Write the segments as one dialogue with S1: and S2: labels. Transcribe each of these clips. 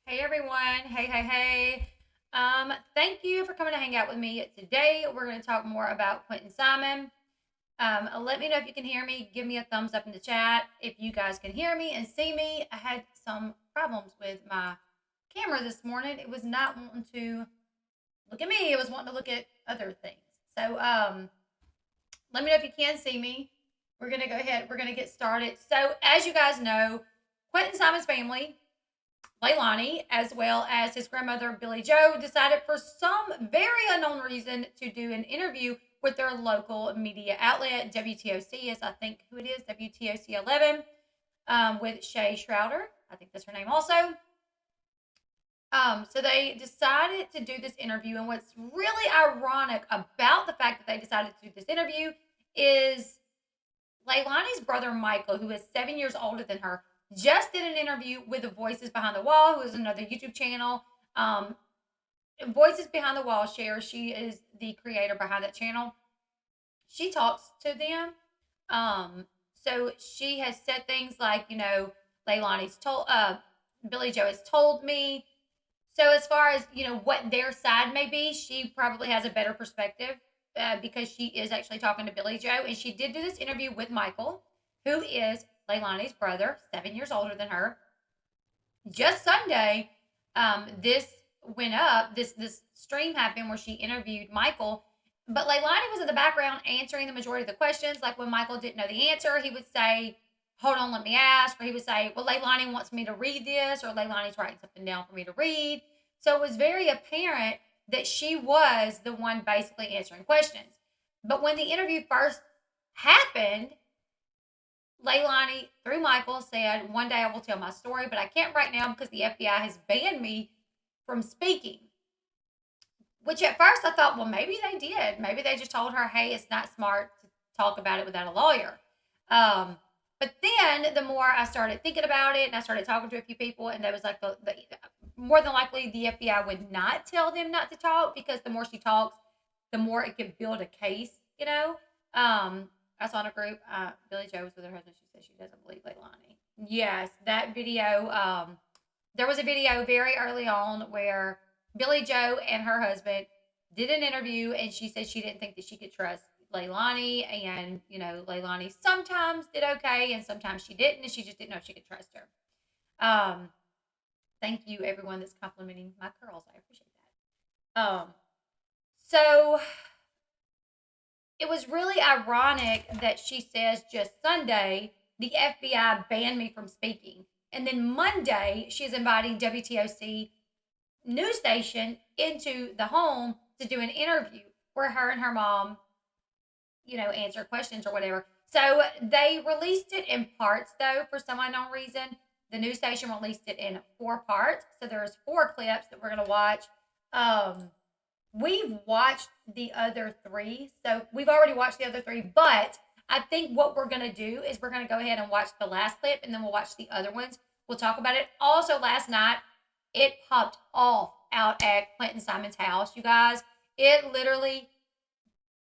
S1: Hey everyone. Hey. Thank you for coming to hang out with me. Today we're going to talk more about Quinton Simon. Let me know if you can hear me. Give me a thumbs up in the chat if you guys can hear me and see me. I had some problems with my camera this morning. It was not wanting to look at me. It was wanting to look at other things. So let me know if you can see me. We're going to go ahead. We're going to get started. So as you guys know, Quinton Simon's family, Leilani, as well as his grandmother, Billie Joe, decided for some very unknown reason to do an interview with their local media outlet. WTOC is, I think, who it is, WTOC 11, with Shay Schrouder. I think that's her name also. So they decided to do this interview. And what's really ironic about the fact that they decided to do this interview is Leilani's brother, Michael, who is 7 years older than her, just did an interview with the Voices Behind the Wall, who is another YouTube channel. Voices Behind the Wall shares. She is the creator behind that channel. She talks to them. So she has said things like, Leilani's told, Billie Joe has told me. So as far as, what their side may be, she probably has a better perspective because she is actually talking to Billie Joe. And she did do this interview with Michael, who is Leilani's brother, 7 years older than her. Just Sunday, this went up. This stream happened where she interviewed Michael, but Leilani was in the background answering the majority of the questions. Like when Michael didn't know the answer, he would say, "Hold on, let me ask," or he would say, "Well, Leilani wants me to read this," or "Leilani's writing something down for me to read." So it was very apparent that she was the one basically answering questions. But when the interview first happened, Leilani, through Michael, said, "One day I will tell my story, but I can't right now because the FBI has banned me from speaking." Which at first I thought, well, maybe they did. Maybe they just told her, "Hey, it's not smart to talk about it without a lawyer." But then the more I started thinking about it and I started talking to a few people, and there was like the more than likely the FBI would not tell them not to talk because the more she talks, the more it could build a case. I saw in a group, Billie Joe was with her husband. She said she doesn't believe Leilani. Yes, that video. There was a video very early on where Billie Joe and her husband did an interview, and she said she didn't think that she could trust Leilani, and Leilani sometimes did okay, and sometimes she didn't, and she just didn't know if she could trust her. Thank you, everyone that's complimenting my curls. I appreciate that. So it was really ironic that she says just Sunday, the FBI banned me from speaking. And then Monday, she's inviting WTOC news station into the home to do an interview where her and her mom, answer questions or whatever. So they released it in parts, though, for some unknown reason. The news station released it in 4 parts. So there's 4 clips that we're going to watch. We've watched the other 3. So we've already watched the other 3, but I think what we're going to do is we're going to go ahead and watch the last clip and then we'll watch the other ones. We'll talk about it. Also, last night, it popped off out at Quinton Simon's house, you guys. It literally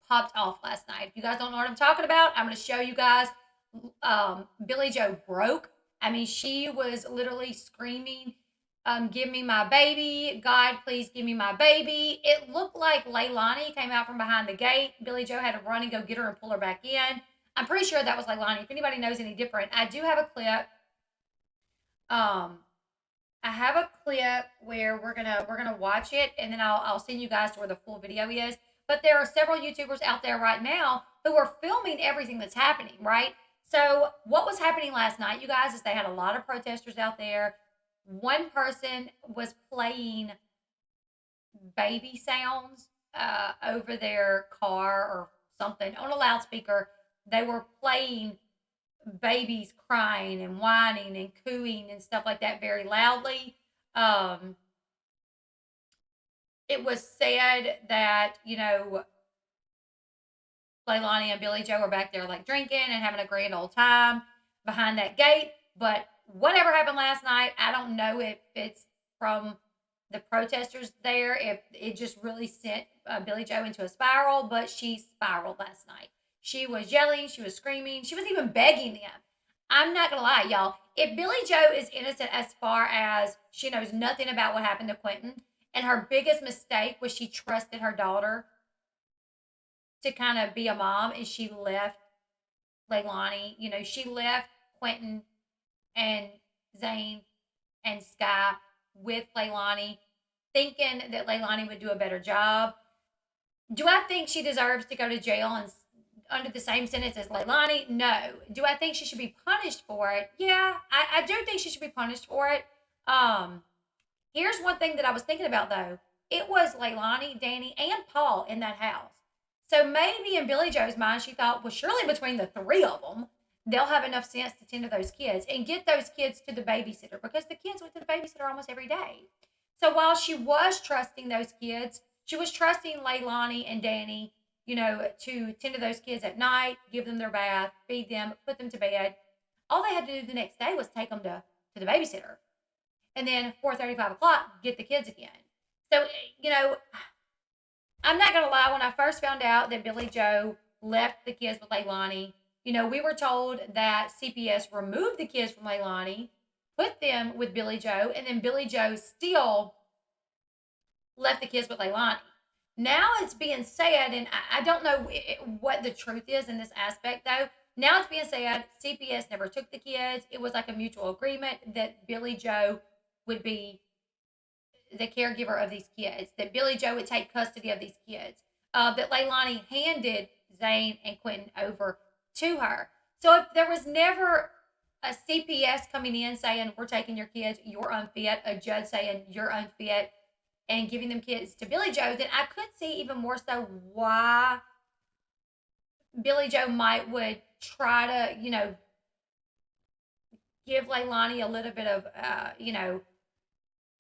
S1: popped off last night. If you guys don't know what I'm talking about, I'm going to show you guys. Billie Joe broke. I mean, she was literally screaming, "Give me my baby. God, please give me my baby." It looked like Leilani came out from behind the gate. Billie Joe had to run and go get her and pull her back in. I'm pretty sure that was Leilani. If anybody knows any different, I do have a clip. I have a clip where we're gonna watch it, and then I'll send you guys to where the full video is. But there are several YouTubers out there right now who are filming everything that's happening, right? So what was happening last night, you guys, is they had a lot of protesters out there. One person was playing baby sounds over their car or something on a loudspeaker. They were playing babies crying and whining and cooing and stuff like that very loudly. It was said that, Leilani and Billie Joe were back there like drinking and having a grand old time behind that gate. But whatever happened last night, I don't know if it's from the protesters there, if it just really sent Billie Joe into a spiral, but she spiraled last night. She was yelling, she was screaming, she was even begging them. I'm not gonna lie, y'all. If Billie Joe is innocent as far as she knows nothing about what happened to Quinton, and her biggest mistake was she trusted her daughter to kind of be a mom, and she left Leilani. She left Quinton and Zane and Sky with Leilani, thinking that Leilani would do a better job. Do I think she deserves to go to jail and under the same sentence as Leilani? No. Do I think she should be punished for it? Yeah, I do think she should be punished for it. Here's one thing that I was thinking about though. It was Leilani, Danny, and Paul in that house. So maybe in Billie Joe's mind, she thought, well, surely between the three of them, they'll have enough sense to tend to those kids and get those kids to the babysitter, because the kids went to the babysitter almost every day. So while she was trusting those kids, she was trusting Leilani and Danny, to tend to those kids at night, give them their bath, feed them, put them to bed. All they had to do the next day was take them to the babysitter. And then 4:30, 5 o'clock, get the kids again. So, I'm not going to lie. When I first found out that Billie Joe left the kids with Leilani, we were told that CPS removed the kids from Leilani, put them with Billie Joe, and then Billie Joe still left the kids with Leilani. Now it's being said, and I don't know what the truth is in this aspect, though. Now it's being said CPS never took the kids. It was like a mutual agreement that Billie Joe would be the caregiver of these kids, that Billie Joe would take custody of these kids, that Leilani handed Zane and Quinton over to her. So if there was never a CPS coming in saying, we're taking your kids, you're unfit, a judge saying you're unfit, and giving them kids to Billie Joe, then I could see even more so why Billie Joe would try to, give Leilani a little bit of,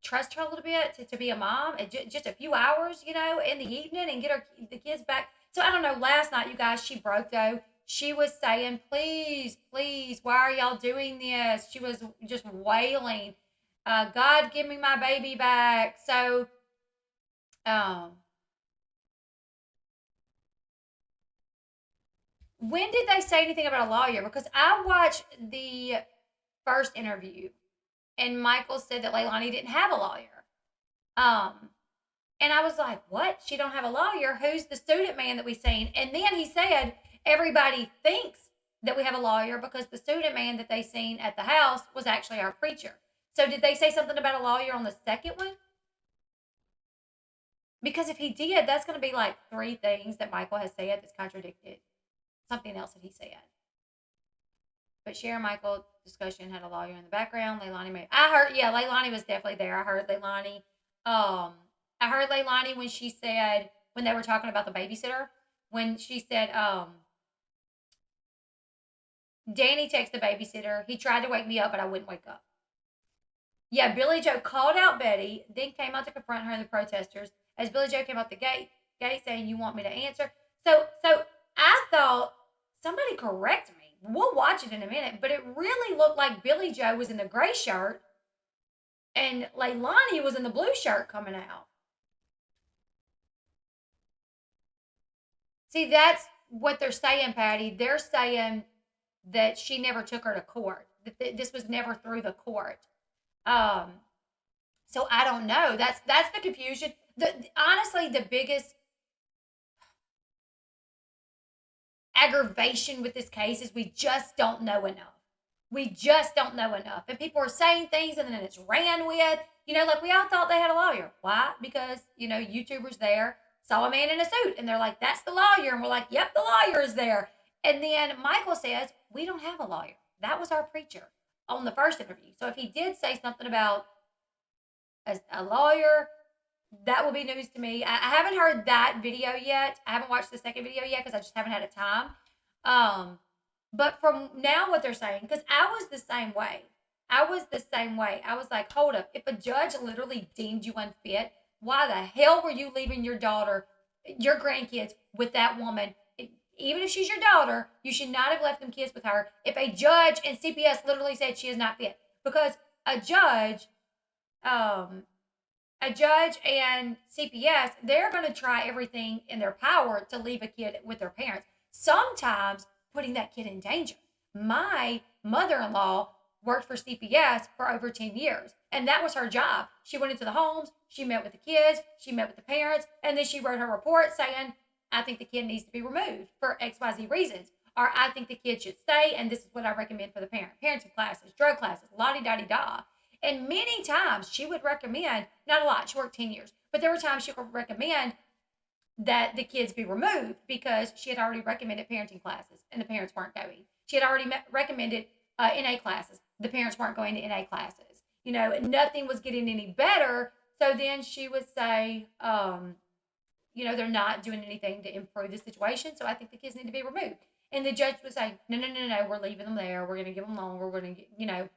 S1: trust her a little bit to be a mom, and just a few hours, in the evening, and get the kids back. So I don't know. Last night, you guys, she broke though. She was saying, please, please, why are y'all doing this? She was just wailing, God, give me my baby back. So, when did they say anything about a lawyer? Because I watched the first interview, and Michael said that Leilani didn't have a lawyer. And I was like, what? She don't have a lawyer? Who's the student man that we seen? And then he said, everybody thinks that we have a lawyer because the student man that they seen at the house was actually our preacher. So did they say something about a lawyer on the second one? Because if he did, that's going to be like 3 things that Michael has said that's contradicted something else that he said. But Sharon Michael discussion had a lawyer in the background. Leilani was definitely there. I heard Leilani. I heard Leilani when she said, when they were talking about the babysitter, when she said, Danny texted the babysitter. He tried to wake me up, but I wouldn't wake up. Yeah, Billie Joe called out Betty, then came out to confront her and the protesters as Billie Joe came out the gate saying, you want me to answer? So I thought, somebody correct me. We'll watch it in a minute, but it really looked like Billie Joe was in the gray shirt and Leilani was in the blue shirt coming out. See, that's what they're saying, Patty. They're saying that she never took her to court, that this was never through the court. So I don't know. That's the confusion. Honestly, the biggest aggravation with this case is we just don't know enough. We just don't know enough. And people are saying things and then it's ran with. Like we all thought they had a lawyer. Why? Because, YouTubers there saw a man in a suit and they're like, that's the lawyer. And we're like, yep, the lawyer is there. And then Michael says, we don't have a lawyer. That was our preacher on the first interview. So if he did say something about a lawyer, that will be news to me. I haven't heard that video yet. I haven't watched the second video yet because I just haven't had a time. But from now what they're saying, because I was the same way. I was like, hold up. If a judge literally deemed you unfit, why the hell were you leaving your daughter, your grandkids with that woman? Even if she's your daughter, you should not have left them kids with her if a judge and CPS literally said she is not fit. Because a judge and CPS, they're going to try everything in their power to leave a kid with their parents, sometimes putting that kid in danger. My mother-in-law worked for CPS for over 10 years, and that was her job. She went into the homes, she met with the kids, she met with the parents, and then she wrote her report saying, I think the kid needs to be removed for XYZ reasons. Or I think the kid should stay, and this is what I recommend for the parent. Parenting classes, drug classes, la-di-da-di-da. And many times she would recommend, not a lot, she worked 10 years, but there were times she would recommend that the kids be removed because she had already recommended parenting classes and the parents weren't going. She had already recommended NA classes. The parents weren't going to NA classes. Nothing was getting any better. So then she would say, they're not doing anything to improve the situation. So I think the kids need to be removed. And the judge would say, no, we're leaving them there. We're going to give them longer. We're going to, And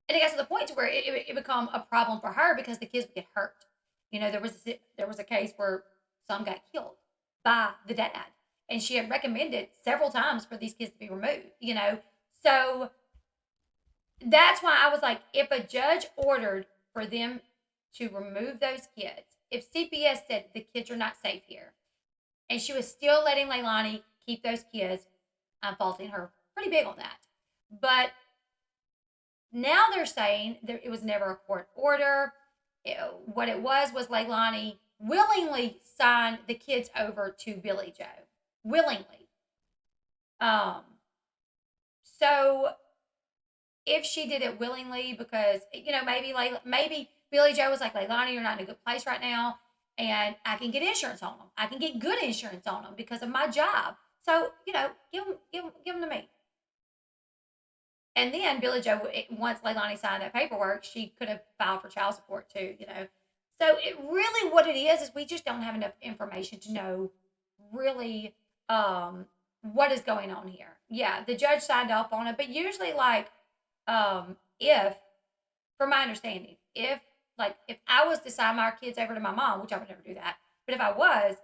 S1: it got to the point to where it become a problem for her because the kids would get hurt. There was a case where some got killed by the dad. And she had recommended several times for these kids to be removed, So that's why I was like, if a judge ordered for them to remove those kids, if CPS said the kids are not safe here, and she was still letting Leilani keep those kids, I'm faulting her pretty big on that. But now they're saying that it was never a court order. What it was Leilani willingly signed the kids over to Billie Joe. Willingly. So if she did it willingly because, maybe Billie Joe was like, Leilani, you're not in a good place right now, and I can get insurance on them. I can get good insurance on them because of my job. So, give them to me. And then Billie Joe, once Leilani signed that paperwork, she could have filed for child support too, So it really what it is we just don't have enough information to know really what is going on here. Yeah, the judge signed off on it, but usually if, from my understanding, if I was to sign my kids over to my mom, which I would never do that, but if I was,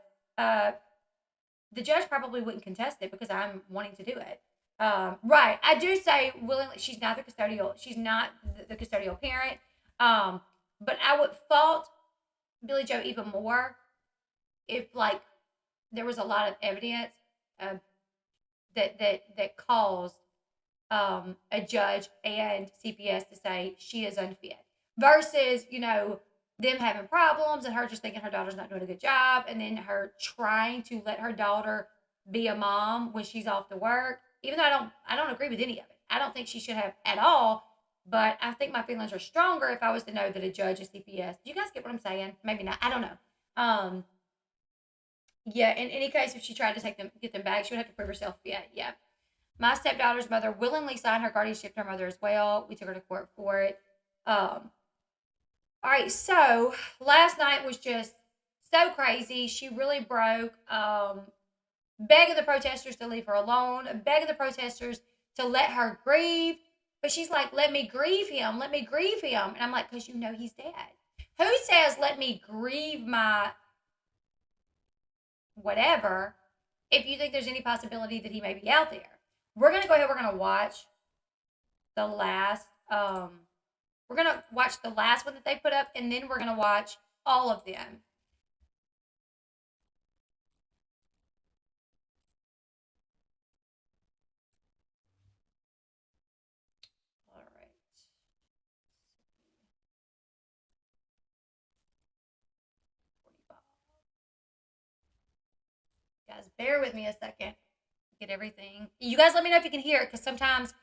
S1: the judge probably wouldn't contest it because I'm wanting to do it. Right. I do say willingly, she's not the custodial parent. But I would fault Billie Joe even more if there was a lot of evidence that caused a judge and CPS to say she is unfit versus, them having problems and her just thinking her daughter's not doing a good job and then her trying to let her daughter be a mom when she's off to work. Even though I don't agree with any of it. I don't think she should have at all, but I think my feelings are stronger if I was to know that a judge is CPS. Do you guys get what I'm saying? Maybe not. I don't know. Yeah, in any case, if she tried to get them back, she would have to prove herself fit. Yeah. My stepdaughter's mother willingly signed her guardianship to her mother as well. We took her to court for it. All right, so last night was just so crazy. She really broke. Begging the protesters to leave her alone, begging the protesters to let her grieve. But she's like, let me grieve him. Let me grieve him. And I'm like, because he's dead. Who says let me grieve my whatever if you think there's any possibility that he may be out there? We're going to go ahead. We're going to watch the last, we're going to watch the last one that they put up, and then we're going to watch all of them. Guys, bear with me a second. Get everything. You guys let me know if you can hear it because sometimes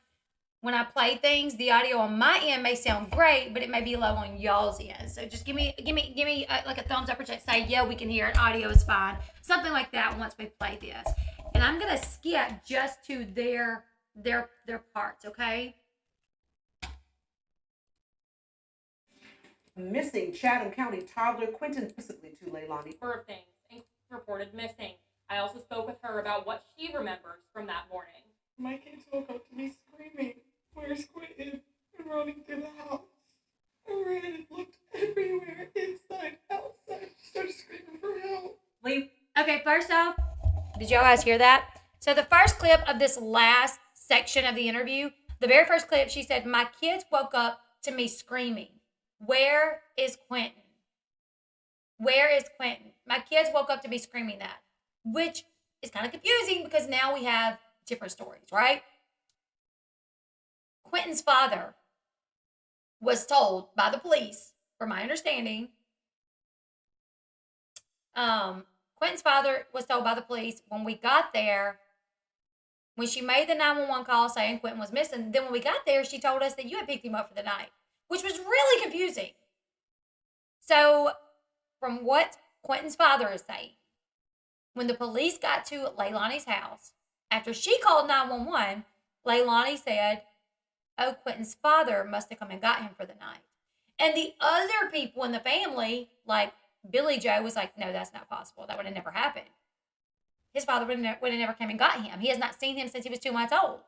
S1: when I play things, the audio on my end may sound great, but it may be low on y'all's end. So just give me like a thumbs up or just say, yeah, we can hear it. Audio is fine. Something like that once we play this. And I'm going to skip just to their parts, okay?
S2: Missing Chatham County toddler Quinton physically to Leilani.
S3: Birthing and reported missing. I also spoke with her about what she remembers from that morning.
S4: My kids woke up to me screaming, "Where's Quinton?" and running through the house. I ran and looked everywhere, inside, outside, started screaming for help.
S1: Okay, first off, did y'all guys hear that? So the first clip of this last section of the interview, the very first clip, she said, my kids woke up to me screaming, "Where is Quinton? Where is Quinton?" My kids woke up to me screaming that, which is kind of confusing because now we have different stories, right? Quinton's father was told by the police, from my understanding, Quinton's father was told by the police when we got there, when she made the 911 call saying Quinton was missing, then when we got there, she told us that you had picked him up for the night, which was really confusing. So, from what Quinton's father is saying, when the police got to Leilani's house, after she called 911, Leilani said, oh, Quinton's father must have come and got him for the night. And the other people in the family, like Billie Joe, was like, no, that's not possible. That would have never happened. His father would have never come and got him. He has not seen him since he was 2 months old.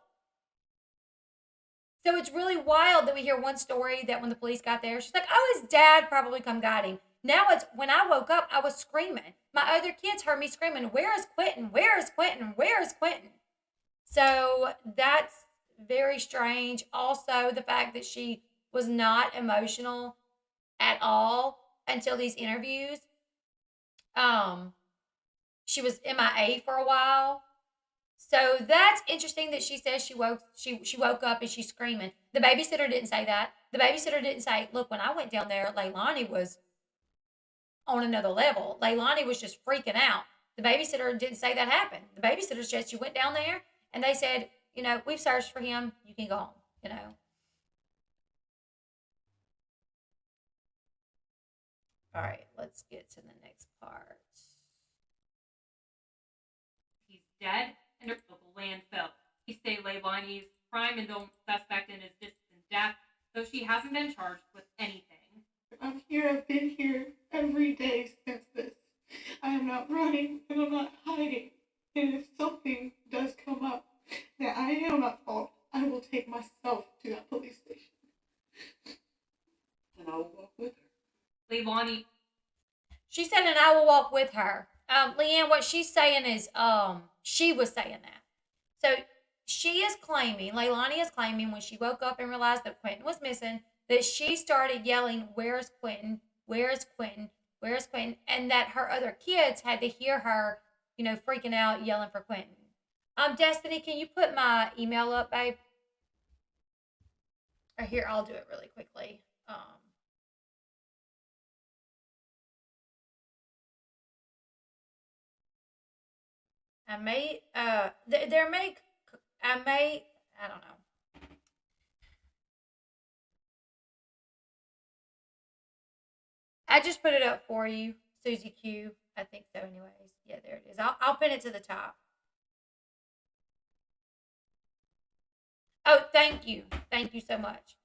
S1: So it's really wild that we hear one story that when the police got there, she's like, oh, his dad probably come got him. Now it's, when I woke up, I was screaming. My other kids heard me screaming, where is Quinton? Where is Quinton? Where is Quinton? So that's very strange. Also, the fact that she was not emotional at all until these interviews. She was MIA for a while. So that's interesting that she says she woke up and she's screaming. The babysitter didn't say that. The babysitter didn't say, look, when I went down there, Leilani was on another level. Leilani was just freaking out. The babysitter didn't say that happened. The babysitter said she went down there and they said, you know, we've searched for him. You can go home, you know. All right, let's get to the next part.
S3: He's dead in a local landfill. He say Leilani's crime and the suspect in his distant death, though she hasn't been charged with anything.
S4: I'm here. I've been here every day since this. I am not running and I'm not hiding. And if something does come up that I am at fault, I will take myself to that police station.
S2: And I will walk with her.
S3: Leilani.
S1: She said, and I will walk with her. Leanne, what she's saying is, she was saying that. So she is claiming, Leilani is claiming when she woke up and realized that Quinton was missing, that she started yelling, where's Quinton? Where's Quinton? Where's Quinton? And that her other kids had to hear her, you know, freaking out, yelling for Quinton. Destiny, can you put my email up, babe? Or here, I'll do it really quickly. I don't know. I just put it up for you, Susie Q. I think so anyways. Yeah, there it is. I'll pin it to the top. Oh, thank you. Thank you so much.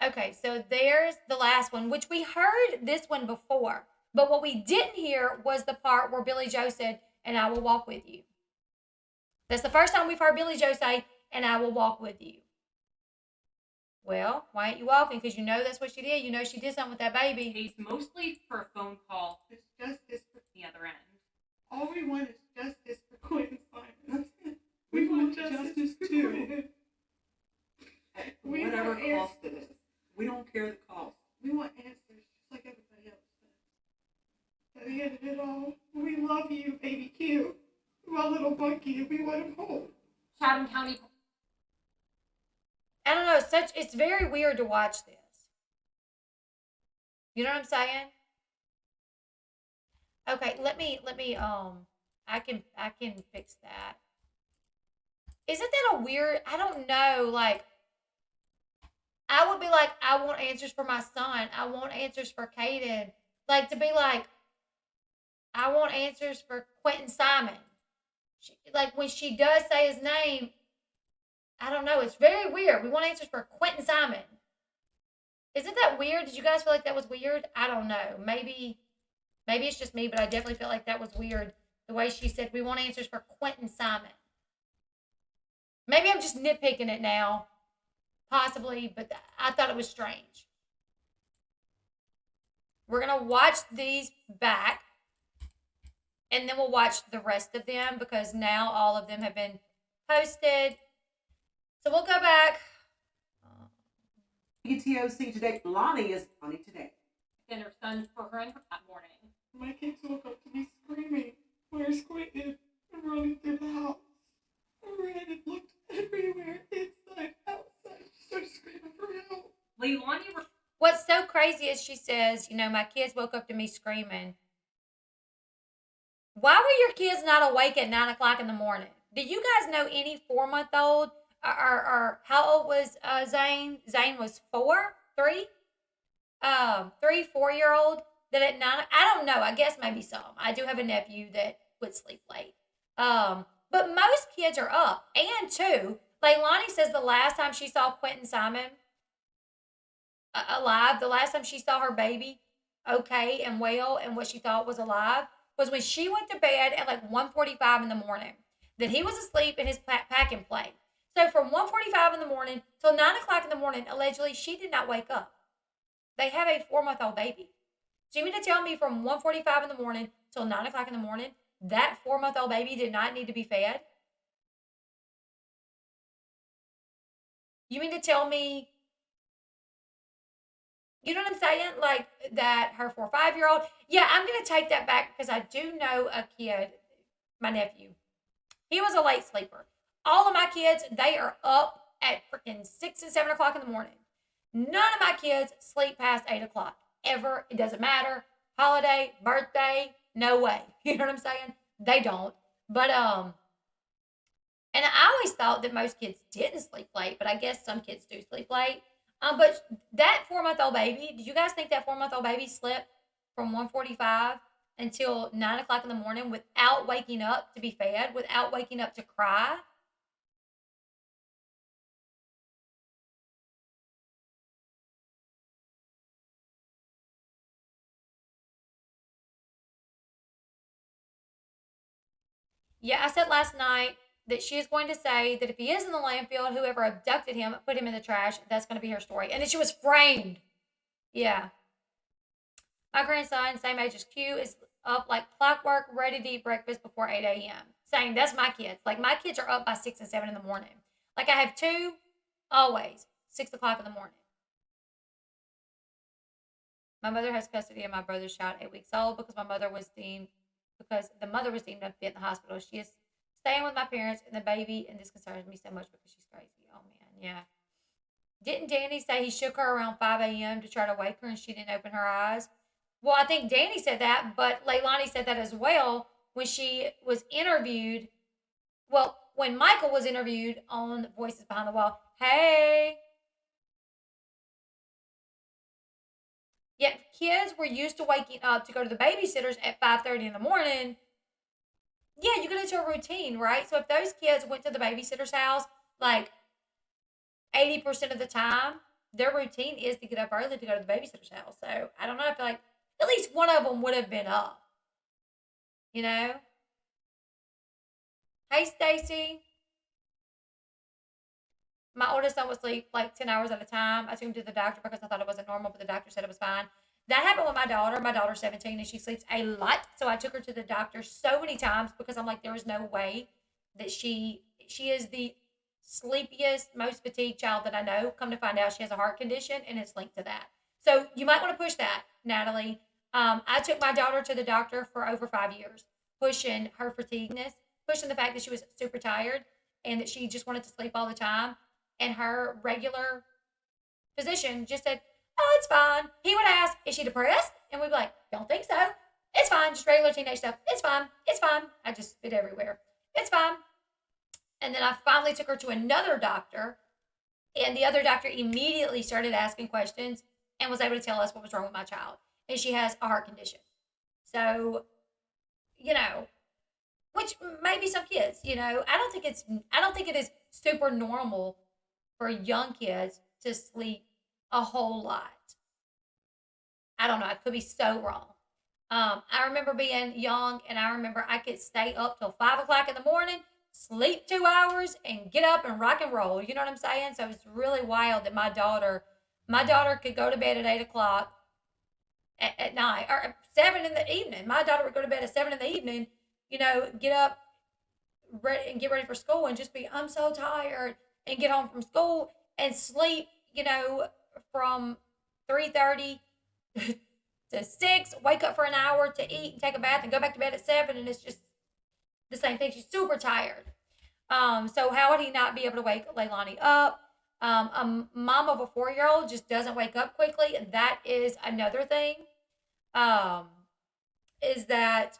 S1: Okay, so there's the last one, which we heard this one before. But what we didn't hear was the part where Billie Joe said, and I will walk with you. That's the first time we've heard Billie Joe say, and I will walk with you. Well, why ain't you walking? Because you know that's what she did. You know she did something with that baby.
S3: Pays mostly for a phone call.
S4: It's justice for
S3: The other end.
S4: all we want is justice for Quinton Simon.
S2: That's it.
S4: We want justice for
S2: too.
S4: Quinton. We
S2: Whatever
S4: want
S2: cost it is. We don't care the cost.
S4: We want answers just like everybody else does. At the end of it all, we love you, baby Q. My little Mckee, and we want him home.
S3: Chatham County.
S1: I don't know. It's very weird to watch this. You know what I'm saying? Okay, let me I can fix that. Isn't that a weird, I don't know, like, I would be like, I want answers for my son. I want answers for Cate. Like, to be like, I want answers for Quinton Simon. Like, when she does say his name, I don't know. It's very weird. We want answers for Quinton Simon. Isn't that weird? Did you guys feel like that was weird? I don't know. Maybe it's just me, but I definitely felt like that was weird. The way she said, we want answers for Quinton Simon. Maybe I'm just nitpicking it now. Possibly, but I thought it was strange. We're going to watch these back. And then we'll watch the rest of them because now all of them have been posted. So we'll go back.
S2: PTOC today. Lonnie is funny today.
S3: And her son for her that morning.
S4: My kids woke up to me screaming, where's Quinton? And running through the house. I ran and looked everywhere, inside, outside. started screaming for help.
S3: Leilani was
S1: What's so crazy is she says, my kids woke up to me screaming. Why were your kids not awake at 9 o'clock in the morning? Do you guys know any 4-month-old? Or how old was Zane? Zane was 4, 3? 3, 4-year-old that at 9, I don't know. I guess maybe some. I do have a nephew that would sleep late. But most kids are up. And two, Leilani says the last time she saw Quinton Simon alive, the last time she saw her baby okay and well and what she thought was alive was when she went to bed at like 1:45 in the morning. That he was asleep in his pack and play. So from 1:45 in the morning till 9 o'clock in the morning, allegedly, she did not wake up. They have a 4-month-old baby. So you mean to tell me from 1:45 in the morning till 9 o'clock in the morning, that 4-month-old baby did not need to be fed? You mean to tell me, you know what I'm saying? Like that her 4 or 5-year-old. Yeah, I'm going to take that back because I do know a kid, my nephew. He was a late sleeper. All of my kids, they are up at freaking 6 and 7 o'clock in the morning. None of my kids sleep past 8 o'clock ever. It doesn't matter. Holiday, birthday, no way. You know what I'm saying? They don't. But, and I always thought that most kids didn't sleep late, but I guess some kids do sleep late. But that 4-month-old baby, did you guys think that 4-month-old baby slept from 1:45 until 9 o'clock in the morning without waking up to be fed, without waking up to cry? Yeah, I said last night that she is going to say that if he is in the landfill, whoever abducted him, put him in the trash. That's going to be her story. And then she was framed. Yeah. My grandson, same age as Q, is up like clockwork, ready to eat breakfast before 8 a.m. Saying that's my kids. Like my kids are up by 6 and 7 in the morning. Like I have 2, always 6 o'clock in the morning. My mother has custody of my brother's child 8 weeks old because the mother was deemed unfit in the hospital. She is staying with my parents and the baby, and this concerns me so much because she's crazy. Oh man, yeah. Didn't Danny say he shook her around 5 a.m. to try to wake her and she didn't open her eyes? Well, I think Danny said that, but Leilani said that as well when she was interviewed. Well, when Michael was interviewed on Voices Behind the Wall. Hey. Yet kids were used to waking up to go to the babysitters at 5:30 in the morning. Yeah, you get into a routine, right? So if those kids went to the babysitter's house, like 80% of the time, their routine is to get up early to go to the babysitter's house. So I don't know. I feel like at least one of them would have been up. You know? Hey, Stacy. My oldest son would sleep like 10 hours at a time. I took him to the doctor because I thought it wasn't normal, but the doctor said it was fine. That happened with my daughter. My daughter's 17 and she sleeps a lot. So I took her to the doctor so many times because I'm like, there is no way that she is the sleepiest, most fatigued child that I know. Come to find out she has a heart condition and it's linked to that. So you might want to push that, Natalie. I took my daughter to the doctor for over 5 years, pushing her fatigueness, pushing the fact that she was super tired and that she just wanted to sleep all the time. And her regular physician just said, oh, it's fine. He would ask, is she depressed? And we'd be like, don't think so. It's fine. Just regular teenage stuff. It's fine. It's fine. I just spit everywhere. It's fine. And then I finally took her to another doctor. And the other doctor immediately started asking questions and was able to tell us what was wrong with my child. And she has a heart condition. So, which maybe some kids, I don't think it is super normal for young kids to sleep a whole lot. I don't know. I could be so wrong. I remember being young and I remember I could stay up till 5 o'clock in the morning, sleep 2 hours and get up and rock and roll. You know what I'm saying? So it's really wild that my daughter could go to bed at 8 o'clock at night or 7 in the evening. My daughter would go to bed at 7 in the evening, get up and get ready for school and just be, I'm so tired, and get home from school and sleep, from 3:30 to 6, wake up for an hour to eat and take a bath and go back to bed at 7. And it's just the same thing. She's super tired. So how would he not be able to wake Leilani up? A mom of a 4-year-old just doesn't wake up quickly. That is another thing. Is that,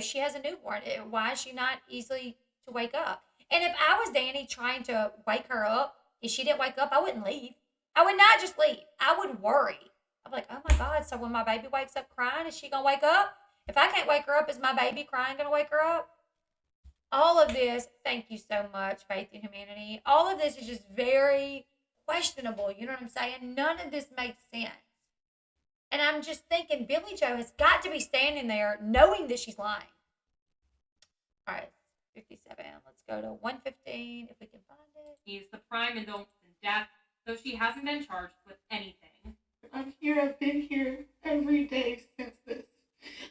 S1: she has a newborn. Why is she not easily to wake up? And if I was Danny trying to wake her up, if she didn't wake up, I wouldn't leave. I would not just leave. I would worry. I'm like, oh my God, so when my baby wakes up crying, is she going to wake up? If I can't wake her up, is my baby crying going to wake her up? All of this, thank you so much, Faith in Humanity. All of this is just very questionable. You know what I'm saying? None of this makes sense. And I'm just thinking Billie Joe has got to be standing there knowing that she's lying. All right, 57. Let's go to 115 if we can find it.
S3: He's the prime indulgence in death, though she hasn't been charged with anything.
S4: I'm here. I've been here every day since this.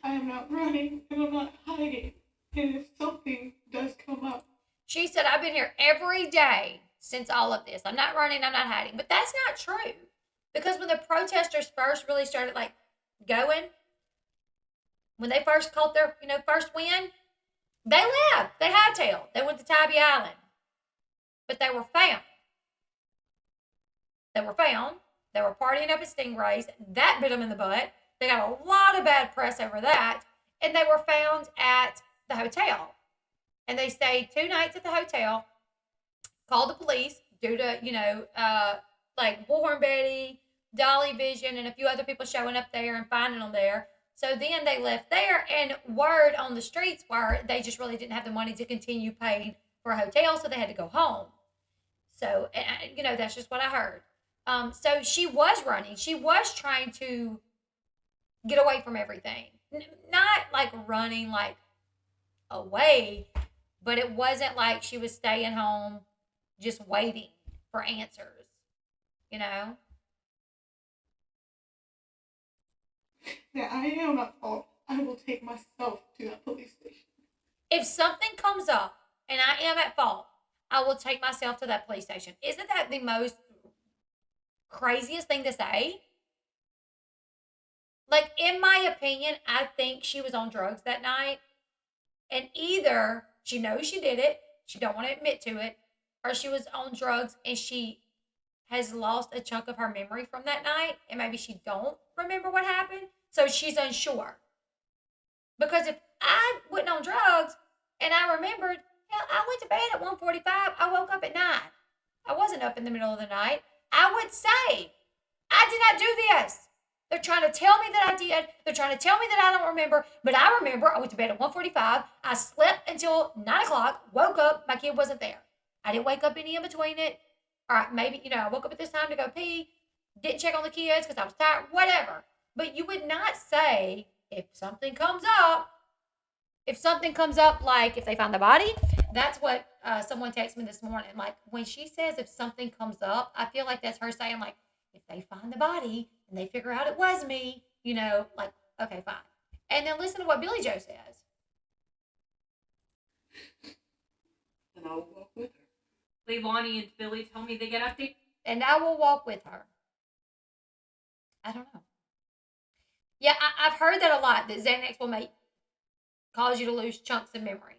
S4: I am not running and I'm not hiding. And if something does come up.
S1: She said, I've been here every day since all of this. I'm not running. I'm not hiding. But that's not true. Because when the protesters first really started going, when they first caught their, first win, they left. They hightailed. They went to Tybee Island. But they were found. They were partying up at Stingray's. That bit them in the butt. They got a lot of bad press over that. And they were found at the hotel. And they stayed 2 nights at the hotel, called the police due to, Bullhorn Betty, Dolly Vision, and a few other people showing up there and finding them there. So then they left there, and word on the streets were they just really didn't have the money to continue paying for a hotel, so they had to go home. So, that's just what I heard. So she was running. She was trying to get away from everything. Not running away, but it wasn't like she was staying home just waiting for answers,
S4: That I am at fault. I will take myself to that police station.
S1: If something comes up and I am at fault, I will take myself to that police station. Isn't that the most craziest thing to say? In my opinion, I think she was on drugs that night. And either she knows she did it, she don't want to admit to it, or she was on drugs and she has lost a chunk of her memory from that night, and maybe she don't remember what happened, so she's unsure. Because if I wasn't on drugs and I remembered, I went to bed at 1:45, I woke up at 9. I wasn't up in the middle of the night. I would say, I did not do this. They're trying to tell me that I did. They're trying to tell me that I don't remember. But I remember I went to bed at 1:45. I slept until 9 o'clock, woke up, my kid wasn't there. I didn't wake up any in between it. All right, maybe, I woke up at this time to go pee. Didn't check on the kids because I was tired, whatever. But you would not say if something comes up, if they find the body, that's what someone texted me this morning. When she says if something comes up, I feel like that's her saying if they find the body and they figure out it was me, okay, fine. And then listen to what Billie Joe says.
S2: And I will walk with her.
S3: Leilani and Billie tell me they get updates.
S1: And I will walk with her. I don't know. Yeah, I've heard that a lot, that Xanax will cause you to lose chunks of memory.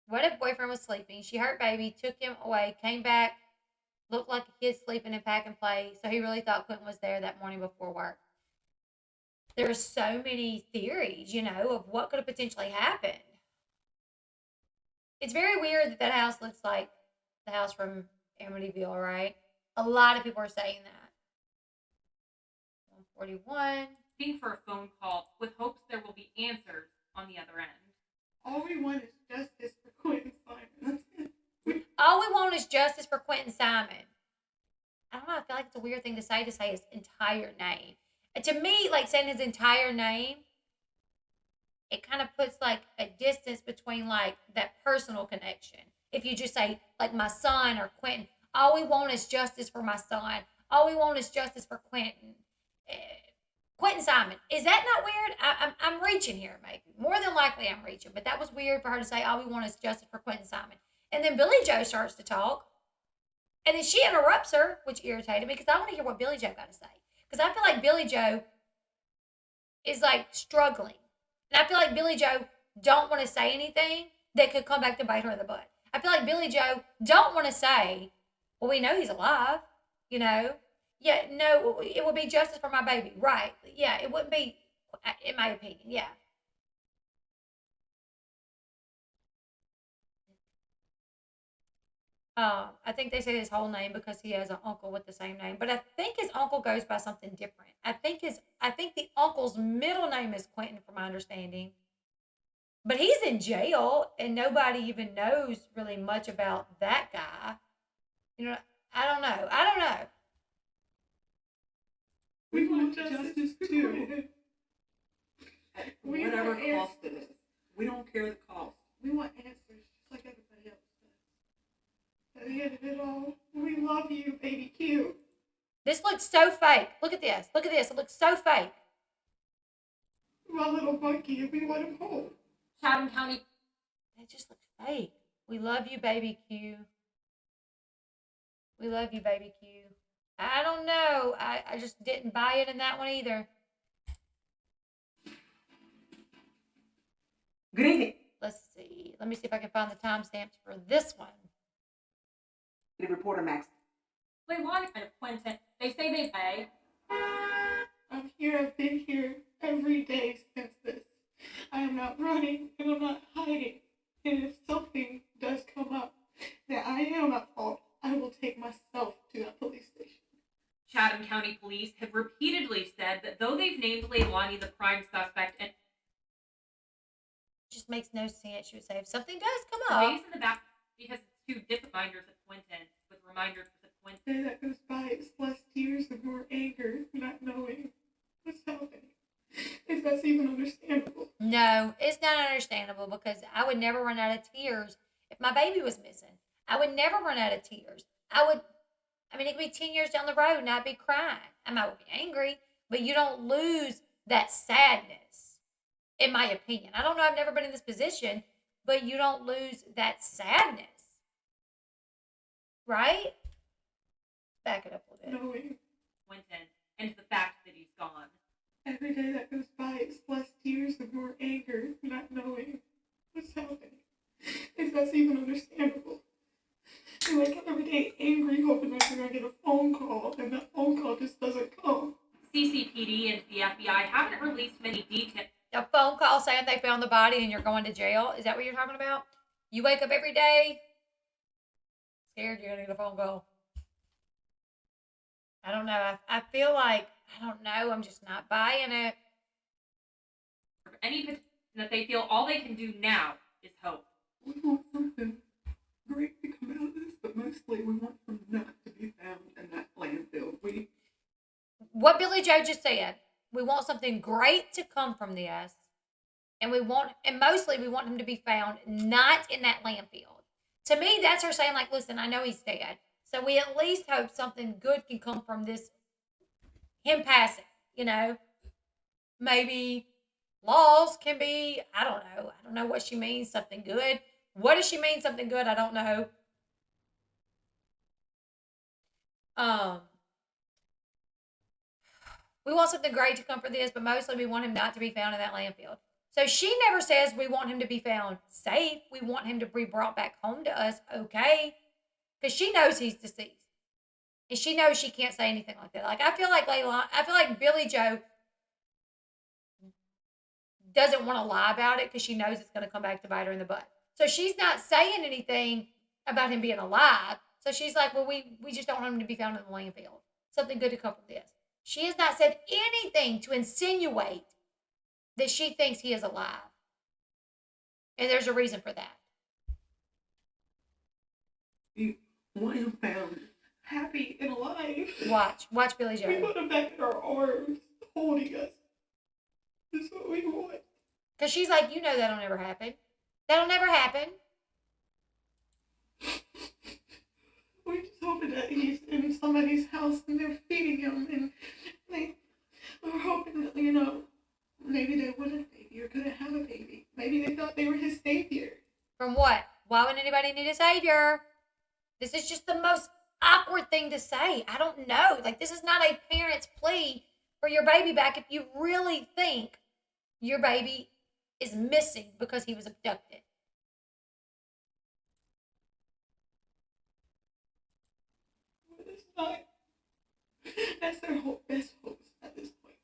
S1: What if boyfriend was sleeping? She hurt baby, took him away, came back, looked like a kid sleeping in pack and play, so he really thought Quinton was there that morning before work. There's so many theories, of what could have potentially happened. It's very weird that house looks like the house from Amityville, right? A lot of people are saying that. 141.
S3: Waiting for a phone call with hopes there will be answers on the other end.
S4: All we want is justice for Quinton Simon.
S1: All we want is justice for Quinton Simon. I don't know. I feel like it's a weird thing to say his entire name. And to me, saying his entire name, it kind of puts a distance between that personal connection. If you just say my son or Quinton, all we want is justice for my son. All we want is justice for Quinton. Quinton Simon. Is that not weird? I'm reaching here, maybe. More than likely I'm reaching. But that was weird for her to say, all we want is justice for Quinton Simon. And then Billie Joe starts to talk. And then she interrupts her, which irritated me because I want to hear what Billie Joe got to say. Because I feel like Billie Joe is struggling. And I feel like Billie Joe don't want to say anything that could come back to bite her in the butt. I feel like Billie Joe don't want to say Well, we know he's alive, you know. Yeah, no, it would be justice for my baby, right? Yeah, it wouldn't be, in my opinion. Yeah. I think they say his whole name because he has an uncle with the same name, but I think his uncle goes by something different. I think the uncle's middle name is Quinton, from my understanding. But he's in jail, and nobody even knows really much about that guy. You know, I don't know. I don't know.
S4: We want justice too.
S2: At
S4: We
S2: whatever
S4: want answers.
S2: cost it is. We don't care the cost.
S4: We want answers just like everybody else does. At the end of it all, we love you, baby Q.
S1: This looks so fake. Look at this. Look at this. It looks so fake.
S4: My little monkey, and we want him home.
S3: Chatham County.
S1: It just looks fake. We love you, baby Q. We love you, baby Q. I don't know. I just didn't buy it in that one either.
S2: Good evening.
S1: Let's see. Let me see if I can find the timestamps for this one.
S2: The reporter, Max.
S3: Leilani and Quinton. They say they pay.
S4: I'm here, I've been here every day since this. I am not running and I'm not hiding. And if something does come up that I am at fault, I will take myself to that police station.
S3: Chatham County Police have repeatedly said that though they've named Leilani the prime suspect and
S1: Just makes no sense. You would say if something does come
S3: the
S1: up.
S3: base in the back because it's two different reminders of Quinton with reminders of Quinton.
S4: The day that goes by, it's less tears and more anger, not knowing what's happening. If that's even understandable.
S1: No, it's not understandable because I would never run out of tears if my baby was missing. I would never run out of tears. I mean, it could be 10 years down the road and I'd be crying. I might be angry, but you don't lose that sadness, in my opinion. I don't know, I've never been in this position, but you don't lose that sadness. Right? Back it up a little bit.
S4: Knowing
S3: Quinton and the fact that he's gone.
S4: every day that goes by, it's less tears and more anger, not knowing what's happening. If that's even understandable. I wake up every day angry, hoping that I'm going to get a phone call, and that phone call just doesn't come.
S3: CCPD and the FBI haven't released many details.
S1: A phone call saying they found the body and you're going to jail. Is that what you're talking about? You wake up every day scared you're going to get a phone call. I don't know. I feel like, I don't know. I'm just not buying it.
S3: Any that they feel all they can do now is hope.
S4: We want something great to come out of this, but mostly we want them not to be found in that landfill.
S1: What Billy Joe just said, we want something great to come from this. And mostly we want him to be found not in that landfill. To me, that's her saying, like, listen, I know he's dead. So we at least hope something good can come from this, him passing, you know. Maybe laws can be, I don't know. I don't know what she means, something good. What does she mean, something good? I don't know. We want something great to come from this, but mostly we want him not to be found in that landfill. So she never says we want him to be found safe. We want him to be brought back home to us, okay? Because she knows he's deceased. And she knows she can't say anything like that. Like, I feel like Billie Joe doesn't want to lie about it because she knows it's going to come back to bite her in the butt. So she's not saying anything about him being alive. So she's like, well, we just don't want him to be found in the landfill. Something good to come from this. She has not said anything to insinuate that she thinks he is alive. And there's a reason for that.
S4: We want him found happy and alive.
S1: Watch Billie
S4: We
S1: Joe.
S4: want him back in our arms, holding us. That's what we want.
S1: Because she's like, you know that'll never happen. That'll never happen.
S4: We're just hoping that he's in somebody's house and they're feeding him, and we're hoping that, you know, maybe they wanted a baby or couldn't have a baby. Maybe they thought they were his savior.
S1: From what? Why would anybody need a savior? This is just the most awkward thing to say. I don't know. Like, this is not a parent's plea for your baby back if you really think your baby is missing because he was abducted.
S4: not. That's their best hopes at this point.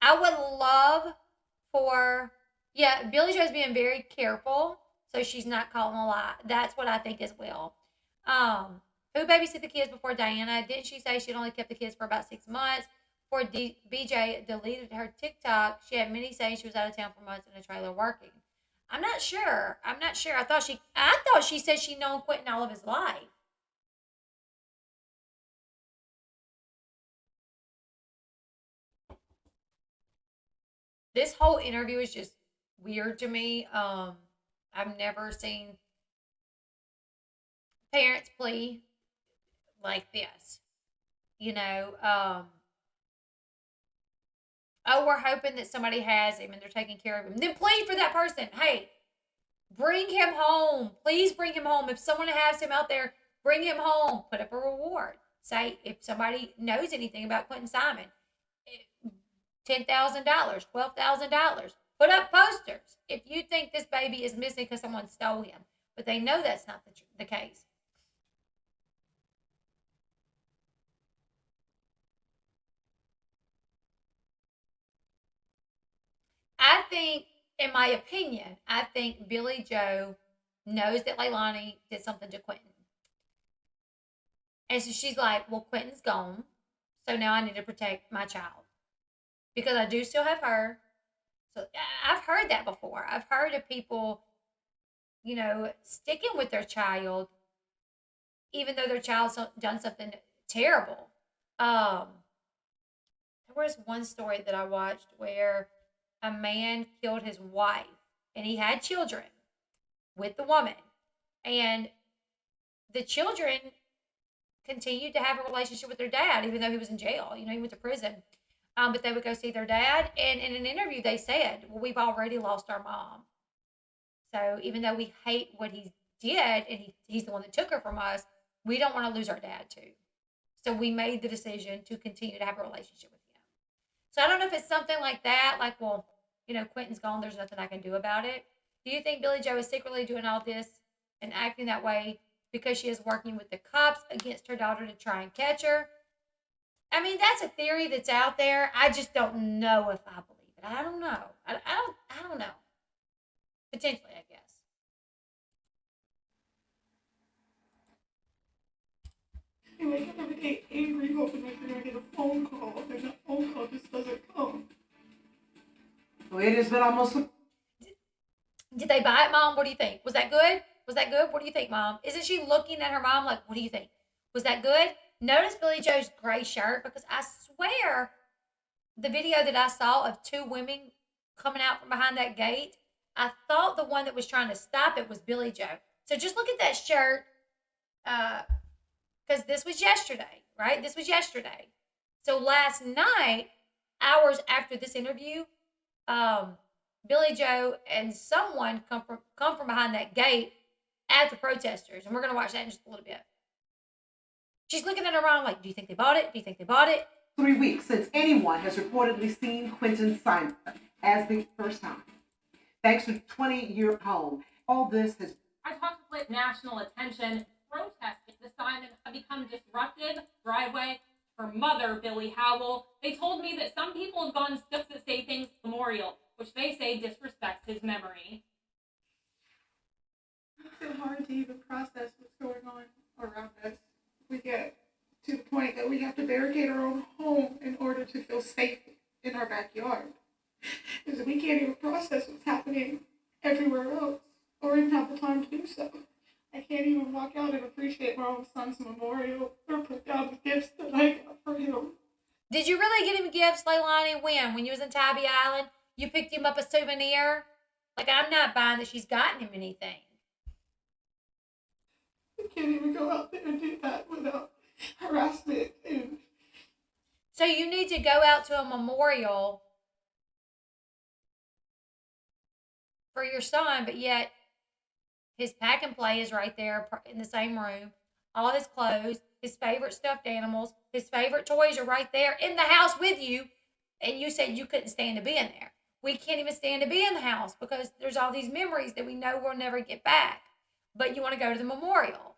S1: I would love for, Billie Joe's being very careful so she's not calling a lie. That's what I think as well. Who babysit the kids before Diana? Didn't she say she'd only kept the kids for about 6 months? Before BJ deleted her TikTok, she had many saying she was out of town for months in a trailer working. I'm not sure. I thought she said she'd known Quinton all of his life. This whole interview is just weird to me. I've never seen parents plea like this. Oh, we're hoping that somebody has him and they're taking care of him. Then plead for that person. Hey, bring him home. Please bring him home. If someone has him out there, bring him home. Put up a reward. Say, if somebody knows anything about Quinton Simon, $10,000, $12,000. Put up posters if you think this baby is missing because someone stole him. But they know that's not the case. I think, in my opinion, Billie Joe knows that Leilani did something to Quinton. And so she's like, well, Quinton's gone. So now I need to protect my child. Because I do still have her. So I've heard that before. I've heard of people, sticking with their child, even though their child's done something terrible. There was one story that I watched where a man killed his wife, and he had children with the woman. And the children continued to have a relationship with their dad, even though he was in jail. He went to prison. But they would go see their dad. And in an interview, they said, well, we've already lost our mom. So even though we hate what he did, and he's the one that took her from us, we don't want to lose our dad too. So we made the decision to continue to have a relationship with him. So I don't know if it's something like that. Like, well, Quinton's gone. There's nothing I can do about it. Do you think Billie Joe is secretly doing all this and acting that way because she is working with the cops against her daughter to try and catch her? I mean, that's a theory that's out there. I just don't know if I believe it. I don't know. I don't know. Potentially, I guess.
S4: You wake up every day angry, hoping that you're going to get a phone call, and that phone call just doesn't come.
S2: Well, it has been almost...
S1: Did they buy it, Mom? What do you think? Was that good? What do you think, Mom? Isn't she looking at her mom like, what do you think? Was that good? Notice Billie Joe's gray shirt, because I swear the video that I saw of 2 women coming out from behind that gate, I thought the one that was trying to stop it was Billie Joe. So just look at that shirt, because this was yesterday, right? This was yesterday. So last night, hours after this interview, Billie Joe and someone come from behind that gate at the protesters, and we're going to watch that in just a little bit. She's looking at her mom like, do you think they bought it?
S2: 3 weeks since anyone has reportedly seen Quinton Simon as the first time. Thanks to 20-year home, all this has...
S3: I talked with national attention. Protesting the Simon have become disruptive driveway for mother Billie Howell. They told me that some people have gone steps that say things memorial, which they say disrespects his memory.
S4: It's hard to even process what's going on around us. We get to the point that we have to barricade our own home in order to feel safe in our backyard. Because we can't even process what's happening everywhere else, or even have the time to do so. I can't even walk out and appreciate my own son's memorial or put down the gifts that I got for him.
S1: Did you really get him gifts, Leilani? When you was in Tybee Island, you picked him up a souvenir? Like, I'm not buying that she's gotten him anything.
S4: I can't even go out there and do that without harassment.
S1: So you need to go out to a memorial for your son, but yet his pack and play is right there in the same room. All his clothes, his favorite stuffed animals, his favorite toys are right there in the house with you. And you said you couldn't stand to be in there. We can't even stand to be in the house because there's all these memories that we know we'll never get back. But you want to go to the memorial.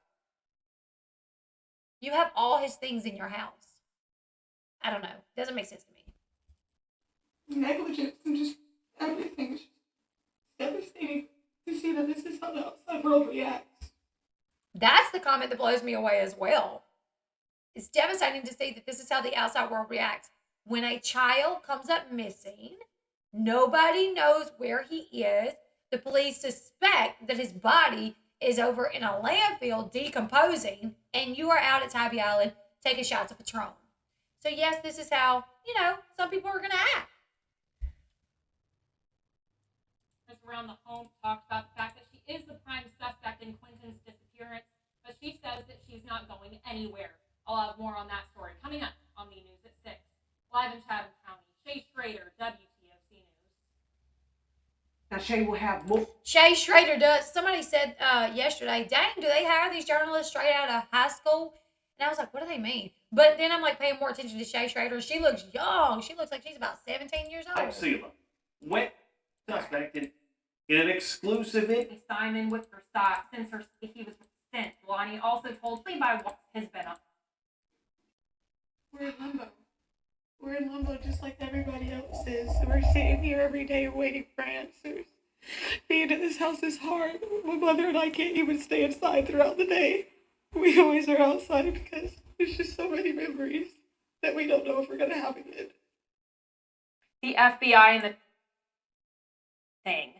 S1: You have all his things in your house. I don't know. Doesn't make sense to me.
S4: Negligence and just everything. It's just devastating to see that this is how the outside world reacts.
S1: That's the comment that blows me away as well. It's devastating to see that this is how the outside world reacts. When a child comes up missing, nobody knows where he is. The police suspect that his body is over in a landfill decomposing, and you are out at Tybee Island taking shots of Patron. So yes, this is how, some people are going to act.
S3: Around the home talked about the fact that she is the prime suspect in Quinton's disappearance, but she says that she's not going anywhere. I'll have more on that story coming up on the news at 6. Live in Chatham County, Shay Schrader, WTOC News.
S2: Now Shay will have more.
S1: Shay Schrader does. Somebody said yesterday, dang, do they hire these journalists straight out of high school? And I was like, what do they mean? But then I'm like paying more attention to Shay Schrader. She looks young. She looks like she's about 17 years old.
S5: Sheila went suspected in an exclusive interview.
S3: Simon with her side since he was sent. Leilani also told Playboy what has been up.
S4: We're in limbo. We're in limbo just like everybody else is. We're sitting here every day waiting for answers. Being in this house is hard. My mother and I can't even stay inside throughout the day. We always are outside because there's just so many memories that we don't know if we're going to have again.
S3: The FBI and the thing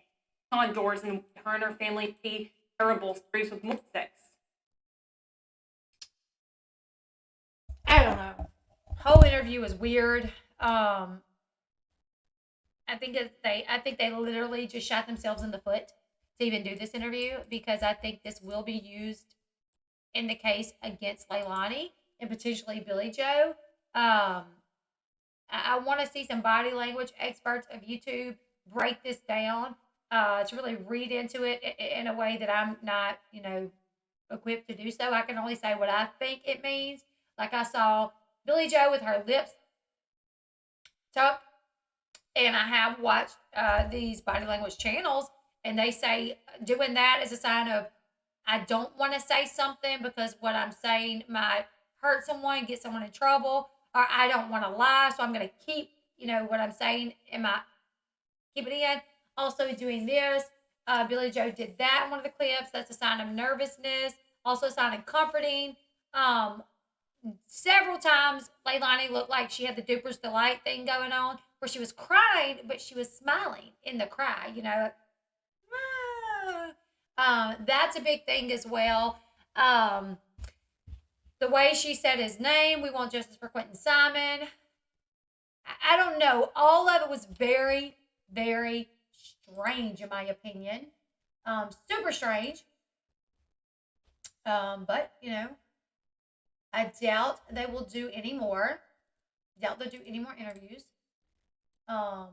S3: on doors, and her and her family see terrible stories with more sex.
S1: I don't know. Whole interview was weird. I think they literally just shot themselves in the foot to even do this interview, because I think this will be used in the case against Leilani and potentially Billie Joe. I want to see some body language experts of YouTube break this down to really read into it in a way that I'm not, equipped to do so. I can only say what I think it means. Like I saw Billie Joe with her lips tucked, and I have watched these body language channels, and they say doing that is a sign of, I don't want to say something because what I'm saying might hurt someone, get someone in trouble, or I don't want to lie, so I'm going to keep, what I'm saying keep it in. Also doing this, Billie Joe did that in one of the clips. That's a sign of nervousness. Also a sign of comforting. Several times, Leilani looked like she had the Duper's Delight thing going on, where she was crying, but she was smiling in the cry, That's a big thing as well. The way she said his name, we want justice for Quinton Simon. I don't know. All of it was very, very strange, in my opinion. Super strange. But, I doubt they will do any more. Doubt they'll do any more interviews. I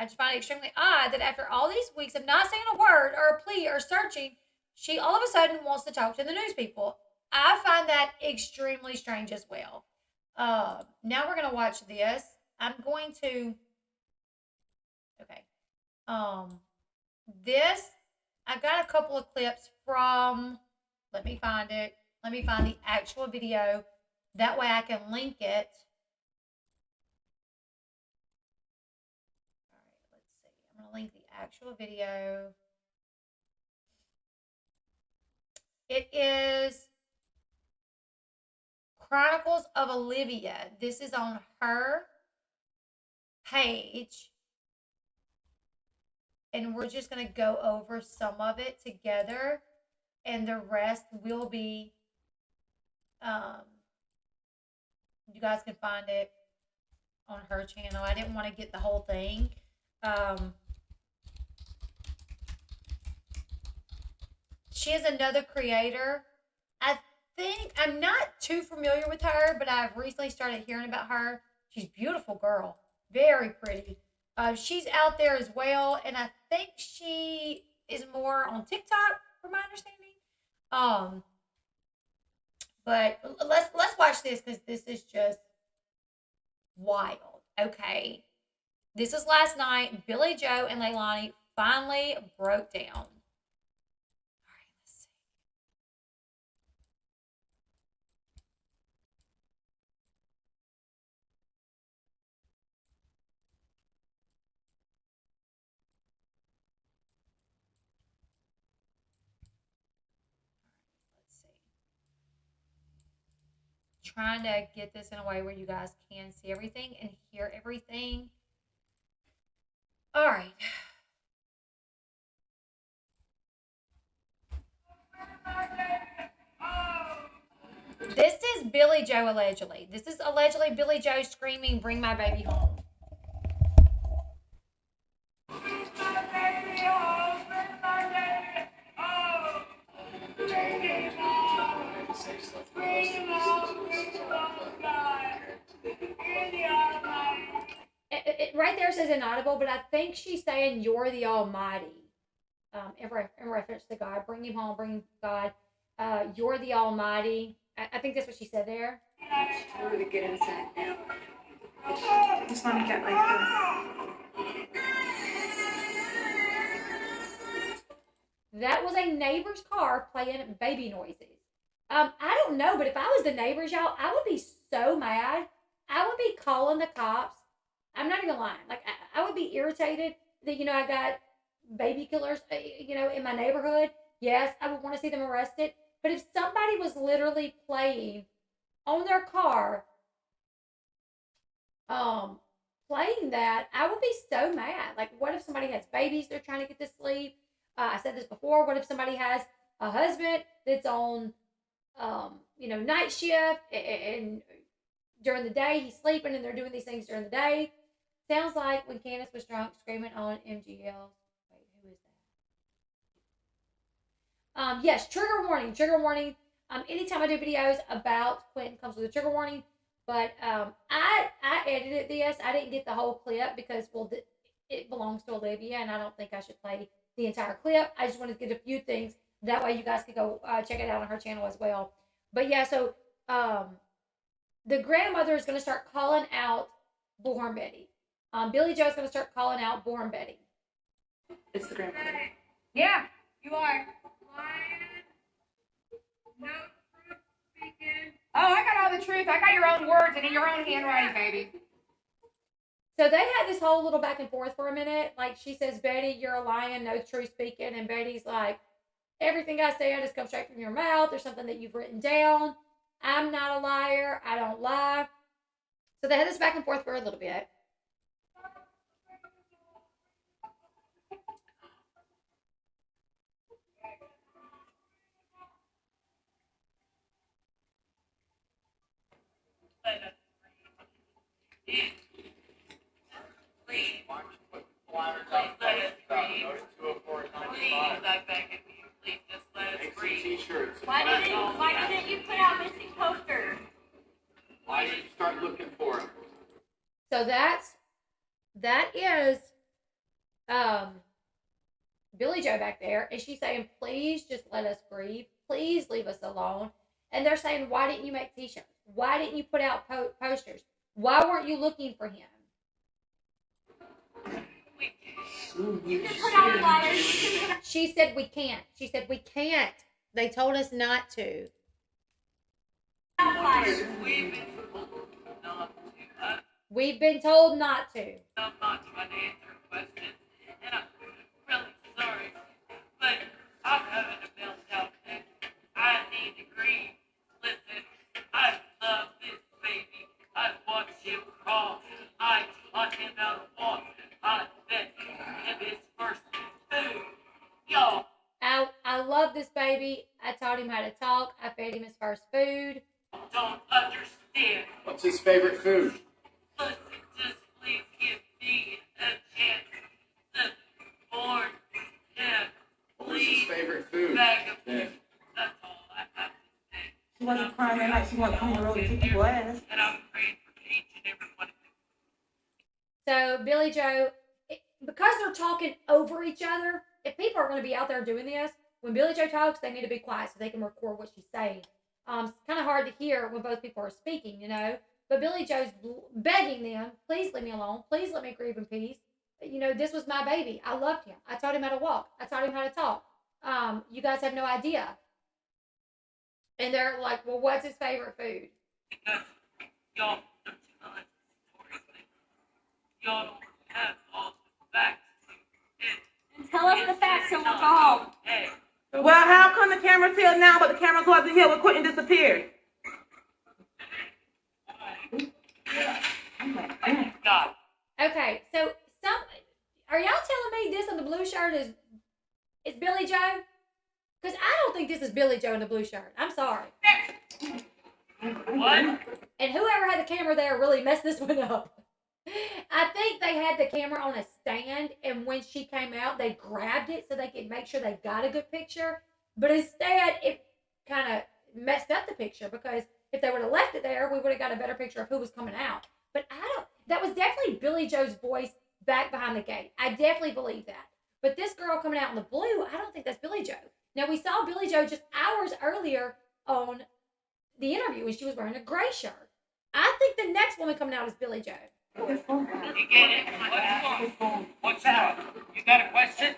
S1: just find it extremely odd that after all these weeks of not saying a word or a plea or searching, she all of a sudden wants to talk to the news people. I find that extremely strange as well. Now we're going to watch this. I'm going to... Okay. This, I got a couple of clips from... Let me find it. Let me find the actual video. That way I can link it. All right, let's see. I'm going to link the actual video. It is Chronicles of Olivia. This is on her page. And we're just going to go over some of it together. And the rest will be, you guys can find it on her channel. I didn't want to get the whole thing. She is another creator. I think, I'm not too familiar with her, but I've recently started hearing about her. She's a beautiful girl. Very pretty. She's out there as well. And I think she is more on TikTok, from my understanding. But let's watch this, because this is just wild. Okay, this is last night. Billie Joe and Leilani finally broke down. All right, let's see. trying to get this in a way where you guys can see everything and hear everything. All right. This is Billie Joe allegedly. This is allegedly Billie Joe screaming, "Bring my baby home." Bring my baby home, bring my baby home. Bring him home. Bring him home, bring him home, God. You're the Almighty. It right there says inaudible, but I think she's saying you're the Almighty. In reference to God. Bring him home, bring God. You're the Almighty. I think that's what she said there.
S6: Tell her to get inside now. Just want to get like that.
S1: That was a neighbor's car playing baby noises. I don't know, but if I was the neighbors, y'all, I would be so mad. I would be calling the cops. I'm not even lying. Like, I would be irritated that, you know, I got baby killers, you know, in my neighborhood. Yes, I would want to see them arrested. But if somebody was literally playing on their car, playing that, I would be so mad. Like, what if somebody has babies they're trying to get to sleep? I said this before. What if somebody has a husband that's on, you know, night shift and during the day he's sleeping and they're doing these things during the day? Sounds like when Candace was drunk screaming on MGL. Wait, who is that? Yes, trigger warning. Trigger warning. Anytime I do videos about Quinton comes with a trigger warning. But I edited this. I didn't get the whole clip because, well, it belongs to Olivia, and I don't think I should play the entire clip. I just wanted to get a few things. That way you guys could go check it out on her channel as well. But yeah, so the grandmother is going to start calling out Bullhorn Betty. Billie Joe's going to start calling out Bullhorn Betty.
S6: It's the grandmother.
S7: Yeah, you are. No truth speaking. Oh, I got all the truth. I got your own words and in your own handwriting, baby.
S1: So they had this whole little back and forth for a minute. Like, she says, "Betty, you're a lion, no truth speaking." And Betty's like, "Everything I said has come straight from your mouth. There's something that you've written down. I'm not a liar. I don't lie." So they had this back and forth for a little bit.
S7: Why didn't you put out missing posters?
S8: Why did you start looking for them?
S1: So that is Billie Joe back there, and she's saying, "Please just let us breathe. Please leave us alone." And they're saying, "Why didn't you make t-shirts? Why didn't you put out posters? Why weren't you looking for him?" She said, "We can't." She said, "We can't. They told us not to." We've been told not to.
S9: I'm not trying to answer questions, and I'm really sorry, but I'm having a meltdown, and I need to grieve. Listen, I love this baby. I watched him crawl. I taught him how to walk. I fed him his first food. Y'all.
S1: I love this baby. I taught him how to talk. I fed him his first food.
S9: Don't understand.
S8: What's his favorite food?
S9: Listen, just please give me a chance to mourn him.
S8: What was his
S9: Please,
S8: favorite food?
S9: beg of
S8: Yeah.
S9: you. That's all I have to say.
S6: She wasn't crying that night. She wasn't coming to really kick your ass.
S9: And I'm praying for each and every one of you.
S1: So Billie Joe, because they're talking over each other, if people are going to be out there doing this, when Billie Joe talks, they need to be quiet so they can record what she's saying. It's kind of hard to hear when both people are speaking, you know. But Billie Joe's begging them, "Please leave me alone. Please let me grieve in peace. You know, this was my baby. I loved him. I taught him how to walk. I taught him how to talk. You guys have no idea." And they're like, "Well, what's his favorite food?"
S9: Because y'all don't tell us stories, but y'all don't have all the facts.
S7: And tell us the facts and we'll go home.
S9: Hey,
S6: Well, how come the camera's here now, but the camera wasn't here when Quinton disappeared?
S1: Okay, so are y'all telling me this on the blue shirt is Billie Joe? Because I don't think this is Billie Joe in the blue shirt. I'm sorry.
S9: What?
S1: And whoever had the camera there really messed this one up. I think they had the camera on a stand, and when she came out, they grabbed it so they could make sure they got a good picture. But instead, it kind of messed up the picture, because if they would have left it there, we would have got a better picture of who was coming out. But that was definitely Billie Joe's voice back behind the gate. I definitely believe that. But this girl coming out in the blue, I don't think that's Billie Joe. Now, we saw Billie Joe just hours earlier on the interview, and she was wearing a gray shirt. I think the next woman coming out is Billie Joe.
S9: You get it? What's that? You got a question?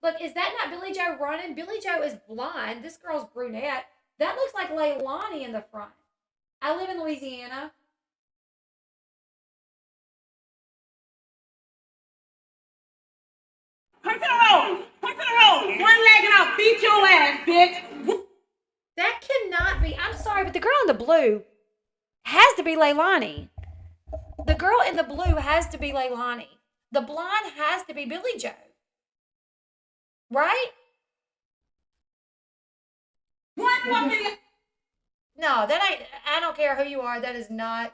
S1: Look, is that not Billie Joe running? Billie Joe is blonde. This girl's brunette. That looks like Leilani in the front. I live in Louisiana.
S7: Point to the road. Point to the road. One leg and I'll beat your ass, bitch.
S1: That cannot be. I'm sorry, but the girl in the blue has to be Leilani. The girl in the blue has to be Leilani. The blonde has to be Billie Joe. Right? No, that ain't. I don't care who you are. That is not.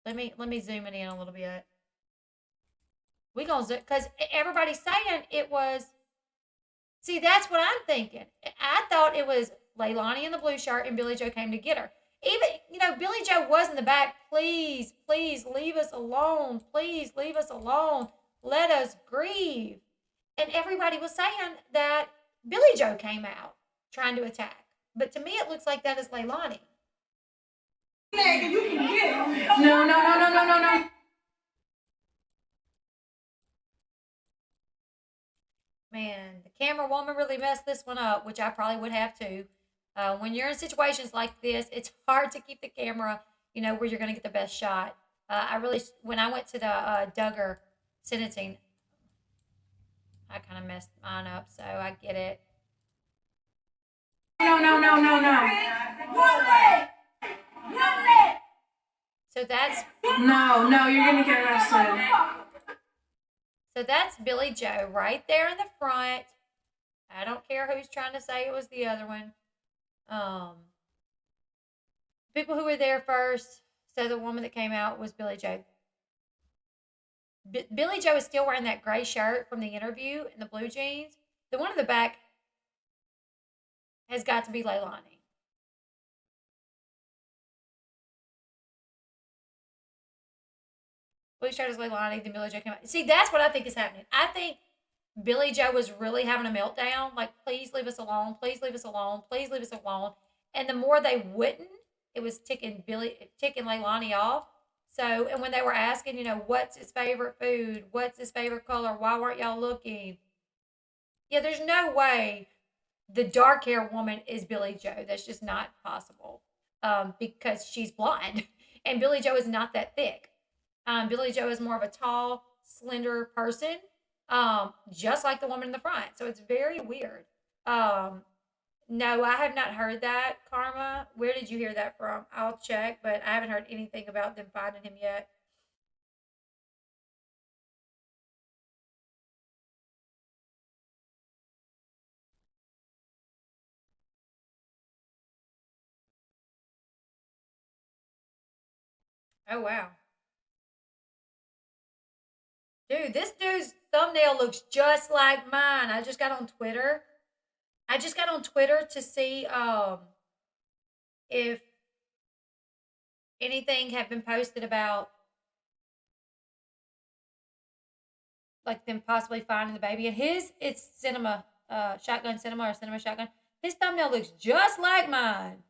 S1: Let me zoom it in a little bit. We gonna zoom, because everybody's saying it was. See, that's what I'm thinking. I thought it was Leilani in the blue shirt and Billie Joe came to get her. Even, Billie Joe was in the back. Please, please leave us alone. Please leave us alone. Let us grieve. And everybody was saying that Billie Joe came out trying to attack. But to me, it looks like that is Leilani.
S7: You can get it. No.
S1: Man, the camera woman really messed this one up, which I probably would have too. When you're in situations like this, it's hard to keep the camera, where you're going to get the best shot. When I went to the Duggar sentencing, I kind of messed mine up, so I get it.
S7: No. One leg.
S1: So that's...
S7: No, you're going to get arrested.
S1: So that's Billie Joe right there in the front. I don't care who's trying to say it was the other one. People who were there first, so the woman that came out was Billie Joe. Billie Joe is still wearing that gray shirt from the interview and the blue jeans. The one in the back has got to be Leilani. Blue shirt is Leilani, then Billie Joe came out. See, that's what I think is happening. I think Billie Joe was really having a meltdown. Like, please leave us alone. Please leave us alone. Please leave us alone. And the more they wouldn't, it was ticking Leilani off. So, and when they were asking, what's his favorite food? What's his favorite color? Why weren't y'all looking? Yeah, there's no way the dark hair woman is Billie Joe. That's just not possible. Because she's blonde. And Billie Joe is not that thick. Billie Joe is more of a tall, slender person, just like the woman in the front. So it's very weird. No, I have not heard that, Karma. Where did you hear that from? I'll check, but I haven't heard anything about them finding him yet. Oh, wow. Dude, this dude's thumbnail looks just like mine. I just got on Twitter to see if anything had been posted about like them possibly finding the baby. And it's cinema, shotgun cinema or cinema shotgun. His thumbnail looks just like mine.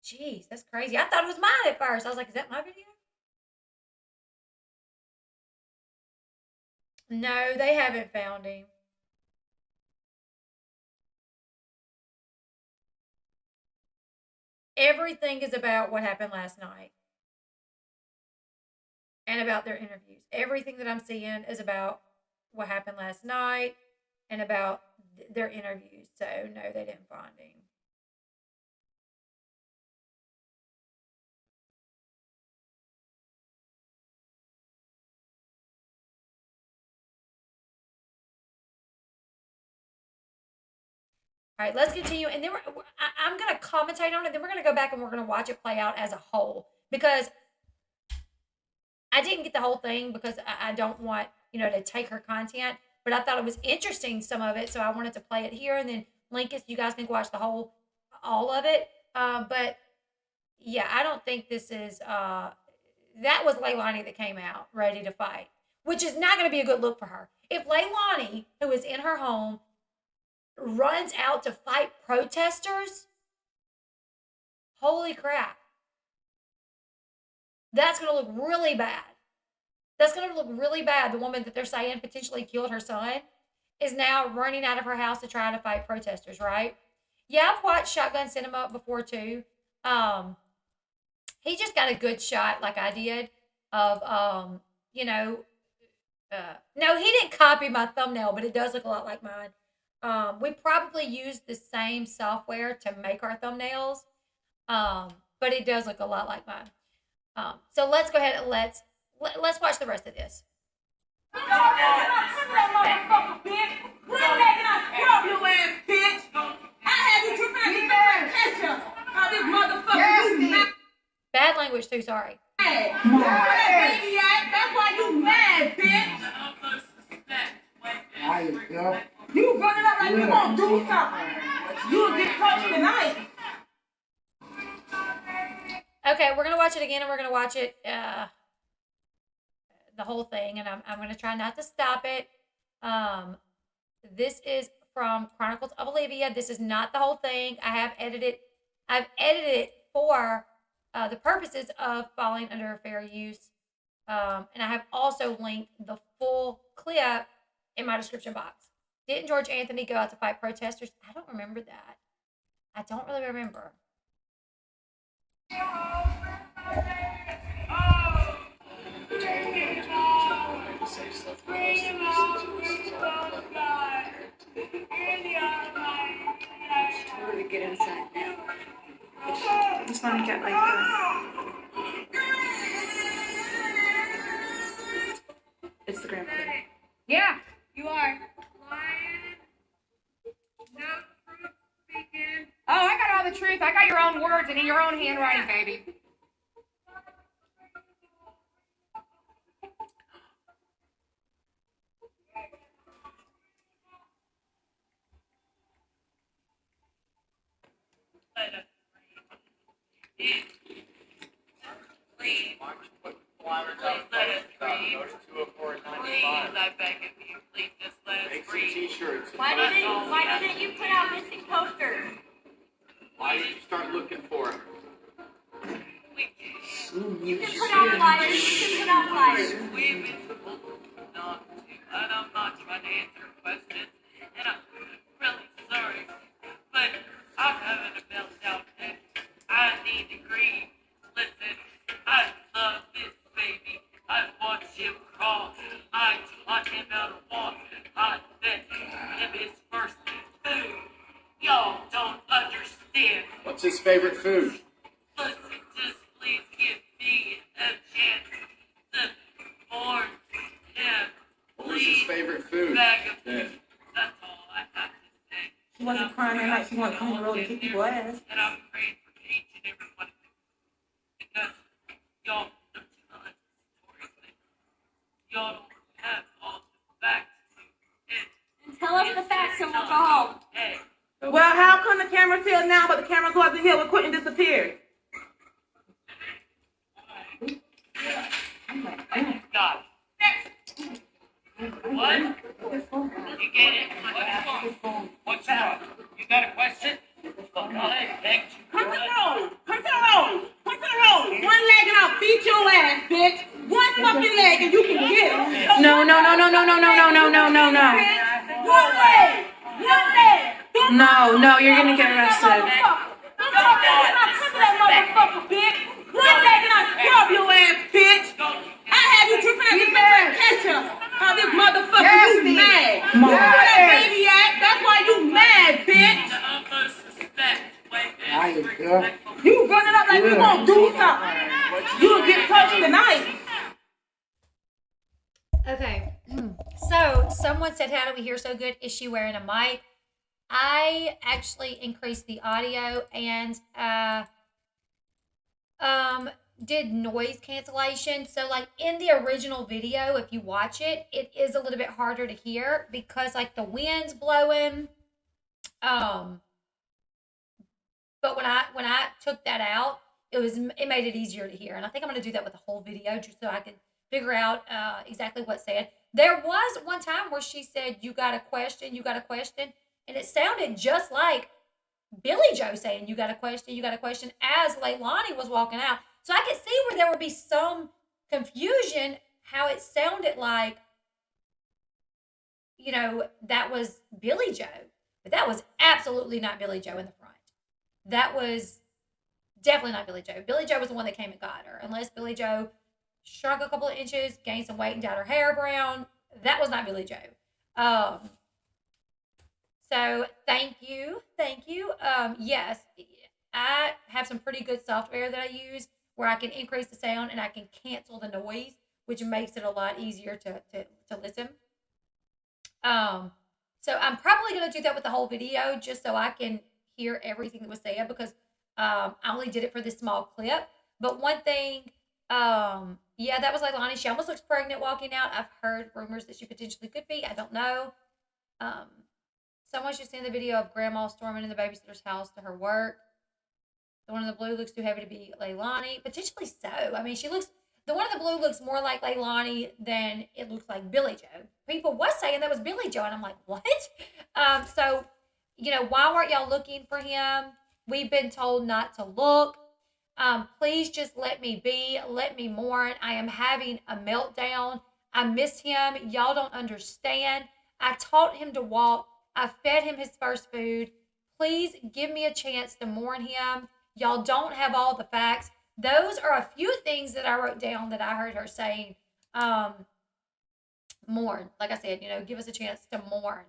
S1: Jeez, that's crazy. I thought it was mine at first. I was like, is that my video? No, they haven't found him. Everything is about what happened last night and about their interviews. Everything that I'm seeing is about what happened last night and about their interviews. So, no, they didn't find him. All right, let's continue. And then I'm going to commentate on it. Then we're going to go back and we're going to watch it play out as a whole. Because I didn't get the whole thing because I don't want, to take her content. But I thought it was interesting, some of it. So I wanted to play it here and then link it so you guys can watch all of it. But yeah, I don't think this is, that was Leilani that came out ready to fight. Which is not going to be a good look for her. If Leilani, who is in her home, runs out to fight protesters, holy crap. That's going to look really bad. That's going to look really bad. The woman that they're saying potentially killed her son is now running out of her house to try to fight protesters, right? Yeah, I've watched Shotgun Cinema before too. He just got a good shot like I did of, no, he didn't copy my thumbnail, but it does look a lot like mine. We probably used the same software to make our thumbnails, but it does look a lot like mine. So let's go ahead and let's watch the rest of this. Bad language too, sorry.
S7: That's why you mad, bitch. You running up like you gonna do something. You'll get touched tonight.
S1: Okay, we're gonna watch it again, and we're gonna watch it the whole thing, and I'm gonna try not to stop it. This is from Chronicles of Olivia. This is not the whole thing. I've edited it for the purposes of falling under fair use, and I have also linked the full clip in my description box. Didn't George Anthony go out to fight protesters? I don't remember that. I don't really remember.
S6: To get inside now. I just want to get like it's the grandmother.
S7: Yeah, you are. Oh, I got all the truth. I got your own words and in your own handwriting, baby.
S9: Please let us breathe. Please, I beg of you, please just let us
S8: Make some
S9: breathe.
S8: t-shirts.
S7: Why didn't you put out missing posters?
S8: Why didn't you start looking for them?
S7: You can put out flyers. You can put out flyers.
S9: We've been told not to, and I'm not trying to answer questions, and I'm really sorry, but I'm having a meltdown, and I need to grieve. Listen, I love this baby. I watch him crawl. I taught him how to walk. I fed him his first food. Y'all don't understand.
S8: What's his favorite food?
S9: Listen, just please give me a chance to mourn him.
S8: What was his favorite food?
S9: Bag of food. That's all I have to say.
S7: She wasn't crying that night. She wanted to come on the road and kick people's ass.
S9: And I'm praying for each and every one of you. Because y'all don't tell us stories. Y'all don't have all the facts. And
S7: Tell us the facts and we'll go home.
S9: hey,
S7: Well, how come the camera's here now, but the camera wasn't here when Quinton disappeared?
S9: God. What? You get it? What's wrong? You got a question? Come to the road.
S7: One leg and I'll beat your ass, bitch. One fucking leg and you can get it. No.
S6: No. No, you're gonna get arrested.
S7: One leg and I'll scrub your ass, bitch. I have you tripping at this bitch ketchup. How this motherfucker, you mad. You where that baby at? That's why you mad, bitch. You running up like you gonna do something. You'll get touched tonight.
S1: Okay, so someone said, how do we hear so good? Is she wearing a mic? I actually increased the audio and did noise cancellation. So like in the original video, if you watch it, it is a little bit harder to hear because like the wind's blowing. But when I took that out, it made it easier to hear. And I think I'm gonna do that with the whole video just so I can figure out exactly what said. There was one time where she said, "You got a question, you got a question," and it sounded just like Billie Joe saying, "You got a question, you got a question," as Leilani was walking out. So I could see where there would be some confusion how it sounded like, you know, that was Billie Joe. But that was absolutely not Billie Joe in the front. That was definitely not Billie Joe. Billie Joe was the one that came and got her. Unless Billie Joe shrunk a couple of inches, gained some weight, and dyed her hair brown. That was not Billie Joe. So thank you. Yes, I have some pretty good software that I use where I can increase the sound and I can cancel the noise, which makes it a lot easier to listen. So I'm probably going to do that with the whole video just so I can hear everything that was said because I only did it for this small clip. But one thing, yeah, that was Leilani. She almost looks pregnant walking out. I've heard rumors that she potentially could be. I don't know. Someone should send the video of Grandma storming in the babysitter's house to her work. The one in the blue looks too heavy to be Leilani. Potentially so. I mean, the one in the blue looks more like Leilani than it looks like Billie Joe. People was saying that was Billie Joe, and I'm like, what? So, you know, why weren't y'all looking for him? We've been told not to look. Please just let me be. Let me mourn. I am having a meltdown. I miss him. Y'all don't understand. I taught him to walk. I fed him his first food. Please give me a chance to mourn him. Y'all don't have all the facts. Those are a few things that I wrote down that I heard her saying. Mourn. Like I said, you know, give us a chance to mourn.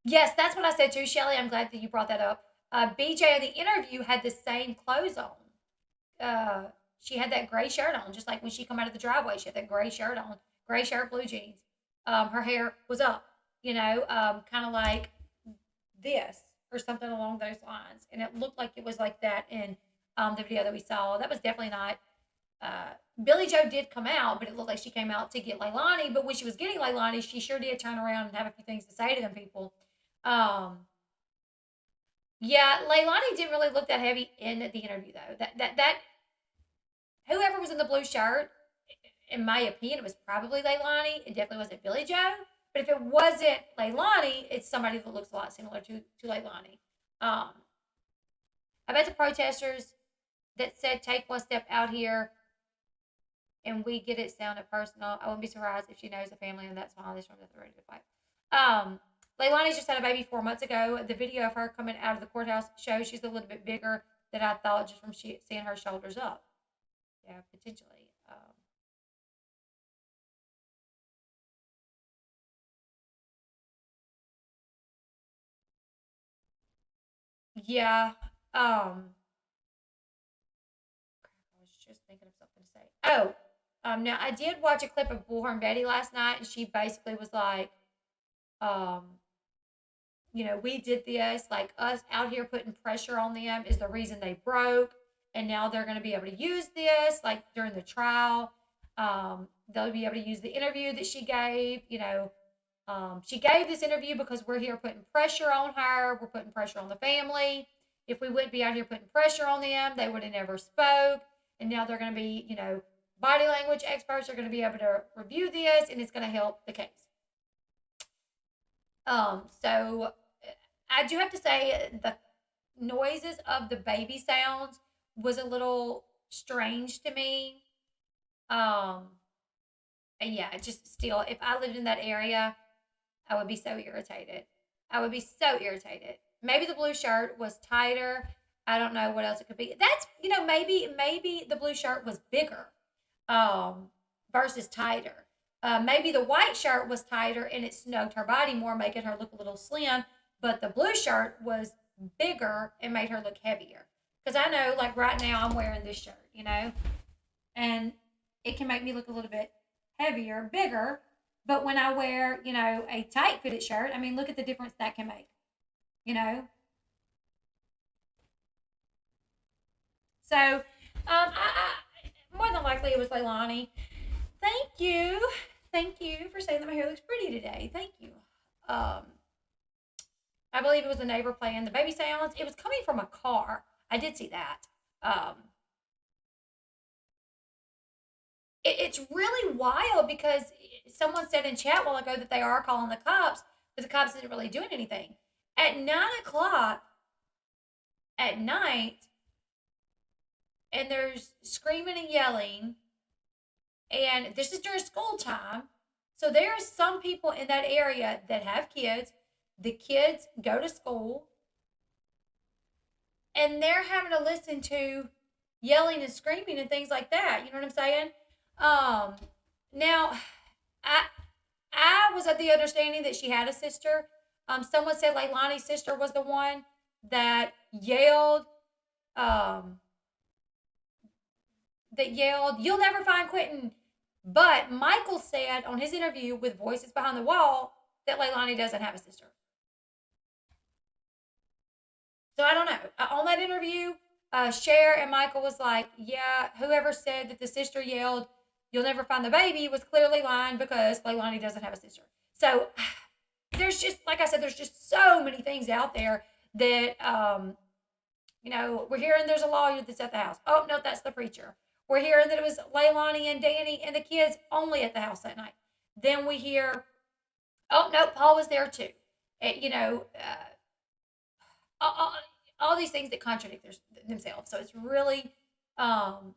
S1: Yes, that's what I said too, Shelly. I'm glad that you brought that up. BJ in the interview had the same clothes on. She had that gray shirt on, just like when she come out of the driveway. She had that gray shirt on. Gray shirt, blue jeans. Her hair was up, you know, kind of like this or something along those lines. And it looked like it was like that in the video that we saw. That was definitely not. Billie Joe did come out, but it looked like she came out to get Leilani. But when she was getting Leilani, she sure did turn around and have a few things to say to them people. Yeah, Leilani didn't really look that heavy in the interview though. That whoever was in the blue shirt, in my opinion, it was probably Leilani. It definitely wasn't Billie Joe. But if it wasn't Leilani, it's somebody that looks a lot similar to Leilani. I bet the protesters that said take one step out here and we get it sounded personal. I wouldn't be surprised if she knows the family and that's why this room is ready to fight. Leilani's just had a baby 4 months ago. The video of her coming out of the courthouse shows she's a little bit bigger than I thought just from seeing her shoulders up. Yeah, potentially. Yeah. I was just thinking of something to say. Oh, now I did watch a clip of Bullhorn Betty last night, and she basically was like, you know, we did this, like us out here putting pressure on them is the reason they broke, and now they're going to be able to use this, like during the trial. They'll be able to use the interview that she gave, you know. She gave this interview because we're here putting pressure on her. We're putting pressure on the family. If we wouldn't be out here putting pressure on them, they would have never spoke. And now they're going to be, you know, body language experts are going to be able to review this, and it's going to help the case. So I do have to say the noises of the baby sounds was a little strange to me. And yeah, just still, if I lived in that area, I would be so irritated. Maybe the blue shirt was tighter. I don't know what else it could be. That's, you know, maybe the blue shirt was bigger versus tighter. Maybe the white shirt was tighter and it snugged her body more, making her look a little slim. But the blue shirt was bigger and made her look heavier. Because I know, like right now, I'm wearing this shirt, you know. And it can make me look a little bit heavier, bigger. But when I wear, a tight fitted shirt, I mean, look at the difference that can make, So, more than likely it was Leilani. Thank you. Thank you for saying that my hair looks pretty today. Thank you. I believe it was the neighbor playing the baby sounds. It was coming from a car. I did see that. It's really wild because someone said in chat a while ago that they are calling the cops, but the cops isn't really doing anything. At 9:00 at night, and there's screaming and yelling, and this is during school time. So there are some people in that area that have kids. The kids go to school, and they're having to listen to yelling and screaming and things like that. You know what I'm saying? Now, I was of the understanding that she had a sister. Someone said Leilani's sister was the one that yelled, "You'll never find Quinton." But Michael said on his interview with Voices Behind the Wall that Leilani doesn't have a sister. So I don't know. On that interview, Cher and Michael was like, yeah, whoever said that the sister yelled, "You'll never find the baby," was clearly lying because Leilani doesn't have a sister. So there's just, like I said, there's just so many things out there that, we're hearing there's a lawyer that's at the house. Oh, no, that's the preacher. We're hearing that it was Leilani and Danny and the kids only at the house that night. Then we hear, oh, no, Paul was there too. All these things that contradict themselves. So it's really, them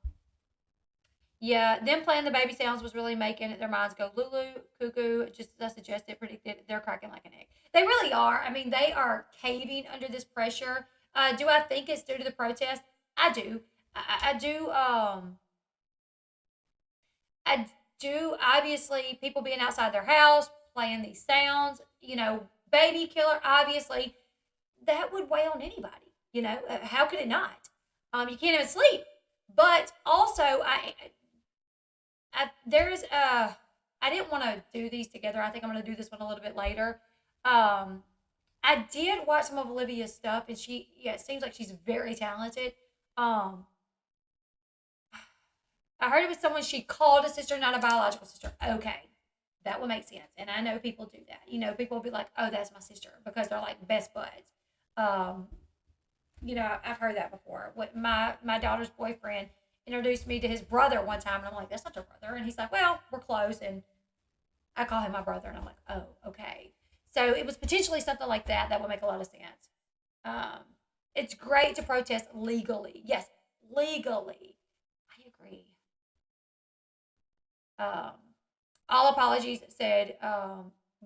S1: playing the baby sounds was really making their minds go lulu, cuckoo, just as I suggested, predicted. They're cracking like an egg. They really are. I mean, they are caving under this pressure. Do I think it's due to the protest? I do. I do. Obviously, people being outside their house, playing these sounds, baby killer, obviously, that would weigh on anybody. How could it not? You can't even sleep. But also, I didn't want to do these together. I think I'm going to do this one a little bit later. I did watch some of Olivia's stuff, and it seems like she's very talented. I heard it was someone she called a sister, not a biological sister. Okay, that would make sense. And I know people do that. People will be like, oh, that's my sister, because they're like best buds. I've heard that before. What my daughter's boyfriend introduced me to his brother one time, and I'm like, that's not your brother. And he's like, well, we're close, and I call him my brother, and I'm like, oh, okay. So it was potentially something like that. That would make a lot of sense. It's great to protest legally. Yes, legally. I agree. All apologies said,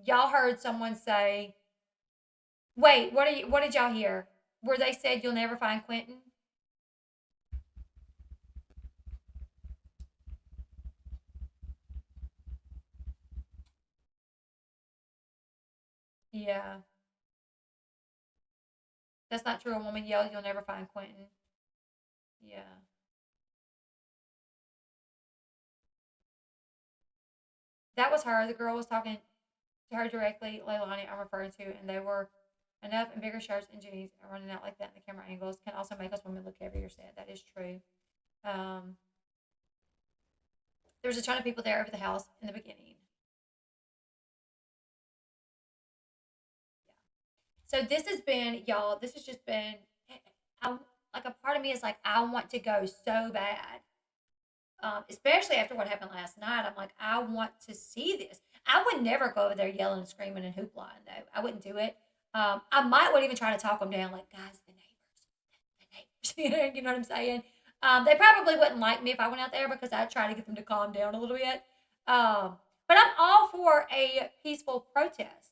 S1: y'all heard someone say, wait, what did y'all hear? Where they said you'll never find Quinton? Yeah. That's not true. A woman yelled, "You'll never find Quinton." Yeah. That was her. The girl was talking to her directly, Leilani, I'm referring to, and they were enough in bigger shirts and jeans and running out like that in the camera angles can also make us women look heavier, said. That is true. There was a ton of people there over the house in the beginning. So this has been, y'all, this has just been, like a part of me is like, I want to go so bad. Especially after what happened last night. I'm like, I want to see this. I would never go over there yelling and screaming and hoopla, though. I wouldn't do it. I would even try to talk them down, like, guys, the neighbors. You know what I'm saying? They probably wouldn't like me if I went out there because I'd try to get them to calm down a little bit. But I'm all for a peaceful protest.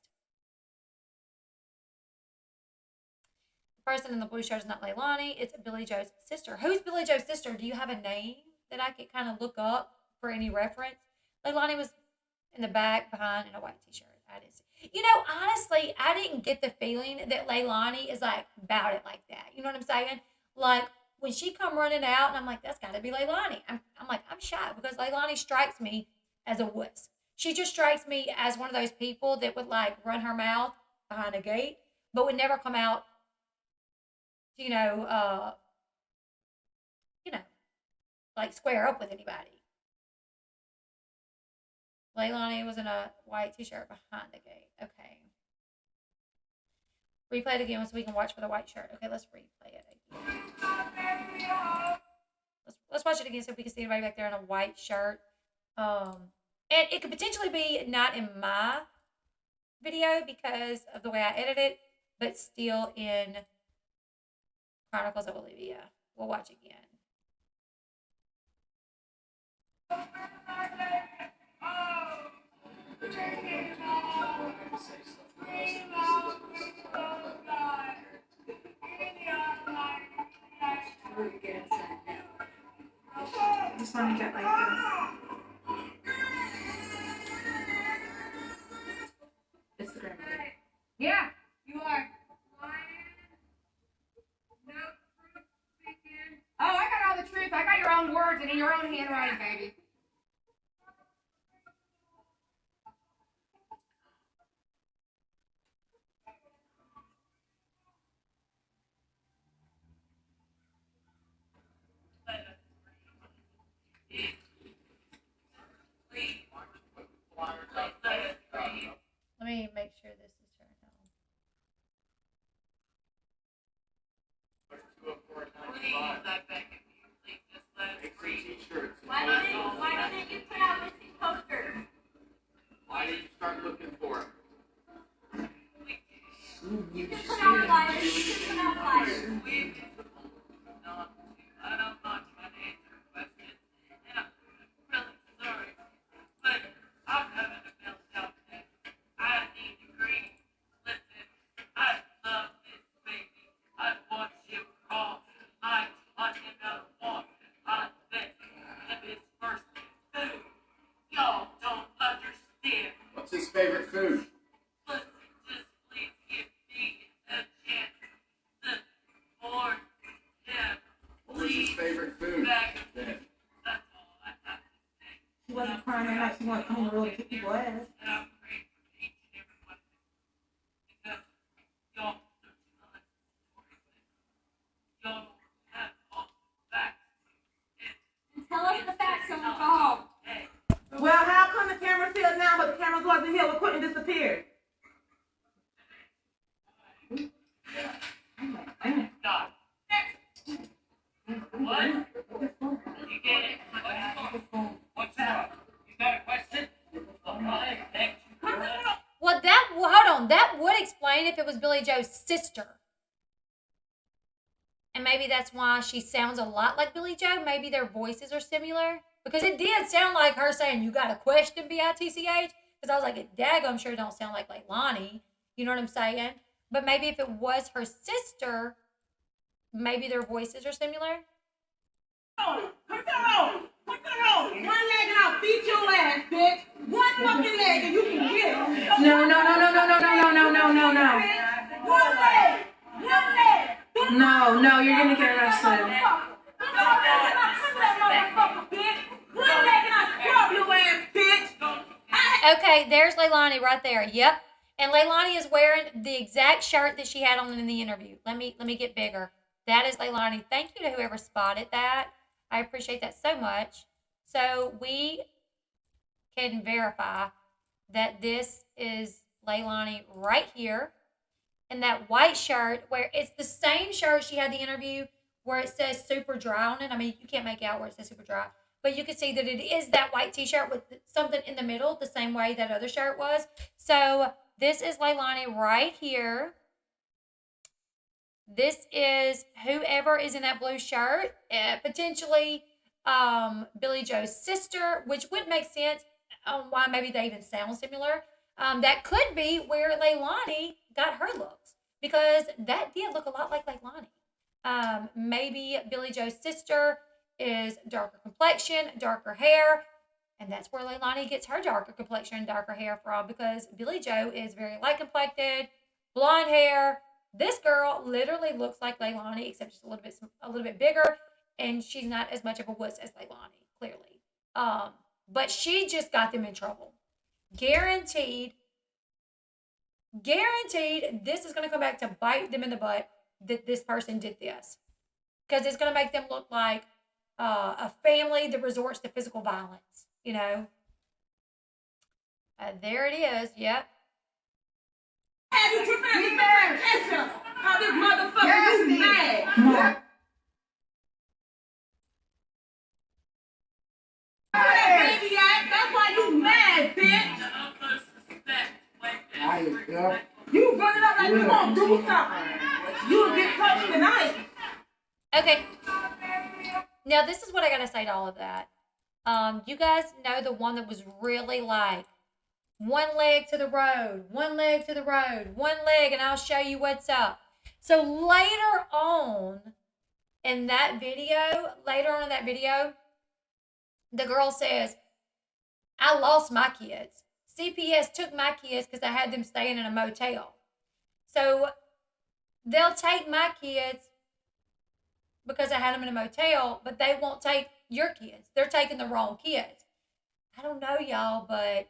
S1: The person in the blue shirt is not Leilani. It's Billie Joe's sister. Who's Billie Joe's sister? Do you have a name that I could kind of look up for any reference? Leilani was in the back behind in a white t-shirt. I didn't see. Honestly, I didn't get the feeling that Leilani is like about it like that. You know what I'm saying? Like when she come running out and I'm like, that's got to be Leilani. I'm like, I'm shy because Leilani strikes me as a wuss. She just strikes me as one of those people that would like run her mouth behind a gate, but would never come out, you know, you know, like square up with anybody. Leilani was in a white t-shirt behind the gate. Okay. Replay it again so we can watch for the white shirt. Okay, let's replay it again. Let's watch it again so we can see anybody back there in a white shirt. And it could potentially be not in my video because of the way I edit it, but still in Chronicles of Olivia. We'll watch again.
S6: Get inside now. I just want to get like it's the grandmother.
S7: Yeah, you are. Oh, I got all the truth. I got your own words and in your own handwriting, baby.
S1: Let me make sure this is turned
S9: on. Why didn't you put out missing posters?
S8: Why did you start looking for him?
S9: You just put out flyers. You just put out flyers.
S6: I don't want to answer questions, and I'm really sorry, but I'm having a meltdown today. I need to grieve. Listen, I love this baby. I want you raw. I taught him how to walk. I bet him his first food. Y'all don't understand.
S8: What's his favorite food?
S6: Listen, just please give me a chance to support him.
S8: What was his favorite food?
S6: Back
S8: Then?
S6: That's all I have to say.
S7: She wasn't crying out like she wanted to come and really kick people's ass.
S6: And I'm grateful for each and every one of you. Because y'all are telling stories. Y'all have all the facts.
S9: Tell us the facts so we'll go home.
S6: Hey,
S7: Well, how come the camera's here now, but the cameras wasn't here when Quinton disappeared?
S6: stop. What? You get it? What's up? You got a question? Okay, thank you.
S1: Well, hold on. That would explain if it was Billie Joe's sister. And maybe that's why she sounds a lot like Billie Joe. Maybe their voices are similar. Because it did sound like her saying, "You got a question, BITCH?" Because I was like, daggum sure don't sound like Leilani. You know what I'm saying? But maybe if it was her sister, maybe their voices are similar.
S7: One leg and I'll beat your ass, bitch. One fucking leg and you can get it. No. One leg. No, you're gonna get arrested. One leg and I'll scrub your ass, bitch.
S1: Okay, there's Leilani right there. Yep. And Leilani is wearing the exact shirt that she had on in the interview. Let me get bigger. That is Leilani. Thank you to whoever spotted that. I appreciate that so much. So we can verify that this is Leilani right here in that white shirt where it's the same shirt she had the interview where it says super dry on it. I mean, you can't make out where it says super dry, but you can see that it is that white t-shirt with something in the middle, the same way that other shirt was. So this is Leilani right here. This is whoever is in that blue shirt, potentially Billie Joe's sister, which would make sense on why maybe they even sound similar. That could be where Leilani got her looks because that did look a lot like Leilani. Maybe Billie Joe's sister is darker complexion, darker hair, and that's where Leilani gets her darker complexion and darker hair from because Billie Joe is very light complected, blonde hair. This girl literally looks like Leilani, except she's a little bit bigger, and she's not as much of a wuss as Leilani, clearly. But she just got them in trouble. Guaranteed, this is going to come back to bite them in the butt that this person did this. Because it's going to make them look like a family that resorts to physical violence, you know. There it is. Yep.
S7: Have you tripping at this man? Ketchup. How this motherfucker you mad? Where that baby at? That's why you mad, bitch. You run it up like you gonna do something. You'll get touched tonight.
S1: Okay. Now this is what I gotta say to all of that. You guys know the one that was really like one leg to the road, one leg to the road, one leg, and I'll show you what's up. So later on in that video, the girl says, I lost my kids. CPS took my kids because I had them staying in a motel. So they'll take my kids because I had them in a motel, but they won't take your kids. They're taking the wrong kids. I don't know, y'all, but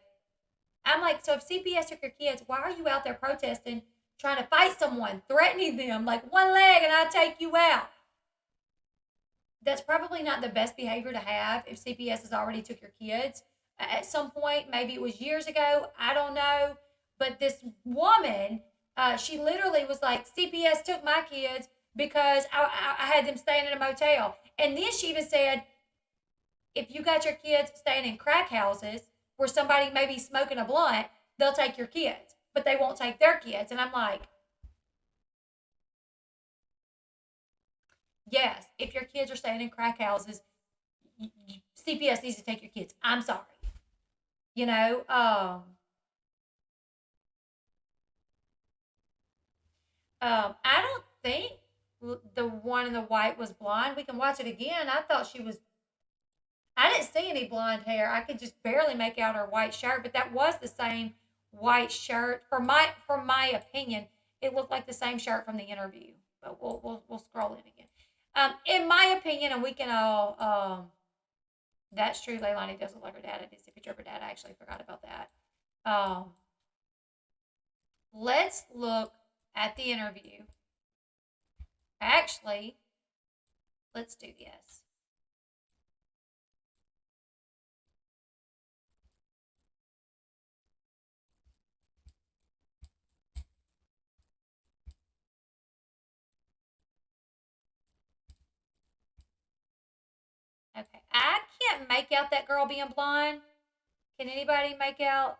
S1: I'm like, so if CPS took your kids, why are you out there protesting, trying to fight someone, threatening them, like one leg and I'll take you out? That's probably not the best behavior to have if CPS has already took your kids. At some point, maybe it was years ago, I don't know. But this woman, she literally was like, CPS took my kids because I had them staying in a motel. And then she even said, if you got your kids staying in crack houses where somebody may be smoking a blunt, they'll take your kids, but they won't take their kids. And I'm like, yes, if your kids are staying in crack houses, CPS needs to take your kids. I'm sorry. You know, I don't think the one in the white was blonde. We can watch it again. I thought she was, I didn't see any blonde hair. I could just barely make out her white shirt, but that was the same white shirt. For my opinion, it looked like the same shirt from the interview. But we'll scroll in again. In my opinion, and we can all, that's true. Leilani does look like her dad. I did see a picture of her dad. I actually forgot about that. Let's look at the interview. Actually, let's do this. Okay, I can't make out that girl being blonde. Can anybody make out?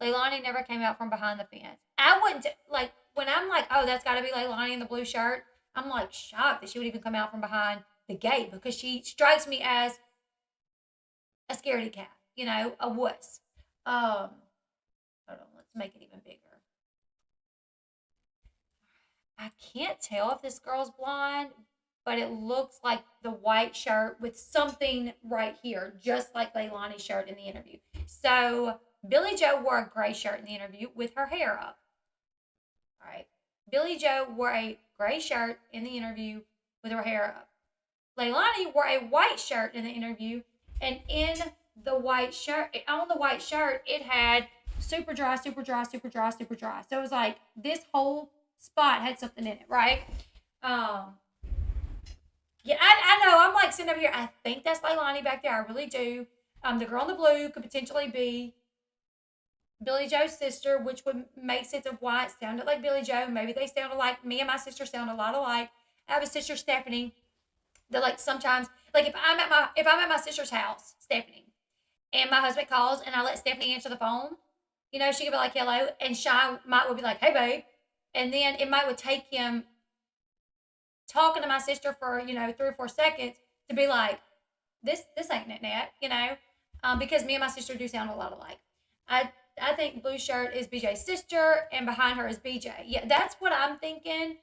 S1: Leilani never came out from behind the fence. I wouldn't, like, when I'm like, oh, that's got to be Leilani in the blue shirt, I'm like shocked that she would even come out from behind the gate because she strikes me as a scaredy cat, you know, a wuss. Hold on, let's make it even bigger. I can't tell if this girl's blonde, but it looks like the white shirt with something right here, just like Leilani's shirt in the interview. So Billie Joe wore a gray shirt in the interview with her hair up. All right. Billie Joe wore a gray shirt in the interview with her hair up. Leilani wore a white shirt in the interview, and in the white shirt, on the white shirt, it had super dry, super dry, super dry, super dry. So it was like this whole spot had something in it, right? Yeah, I know. I'm like sitting over here. I think that's Leilani back there. I really do. The girl in the blue could potentially be Billie Joe's sister, which would make sense of why it sounded like Billie Joe. Maybe they sound alike. Me and my sister sound a lot alike. I have a sister, Stephanie, that like sometimes, like if I'm at my sister's house, Stephanie, and my husband calls and I let Stephanie answer the phone, you know, she could be like, hello, and Shy would be like, hey, babe. And then it would take him talking to my sister for, 3 or 4 seconds to be like, this ain't Nat, because me and my sister do sound a lot alike. I think blue shirt is BJ's sister, and behind her is BJ. Yeah, that's what I'm thinking.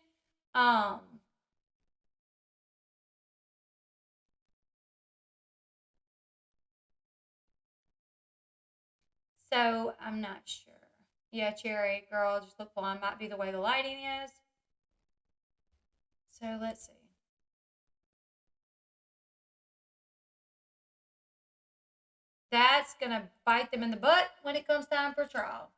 S1: So I'm not sure. Yeah, Cherry, girl, just look blonde. Might be the way the lighting is. So let's see. that's going to bite them in the butt when it comes time for trial.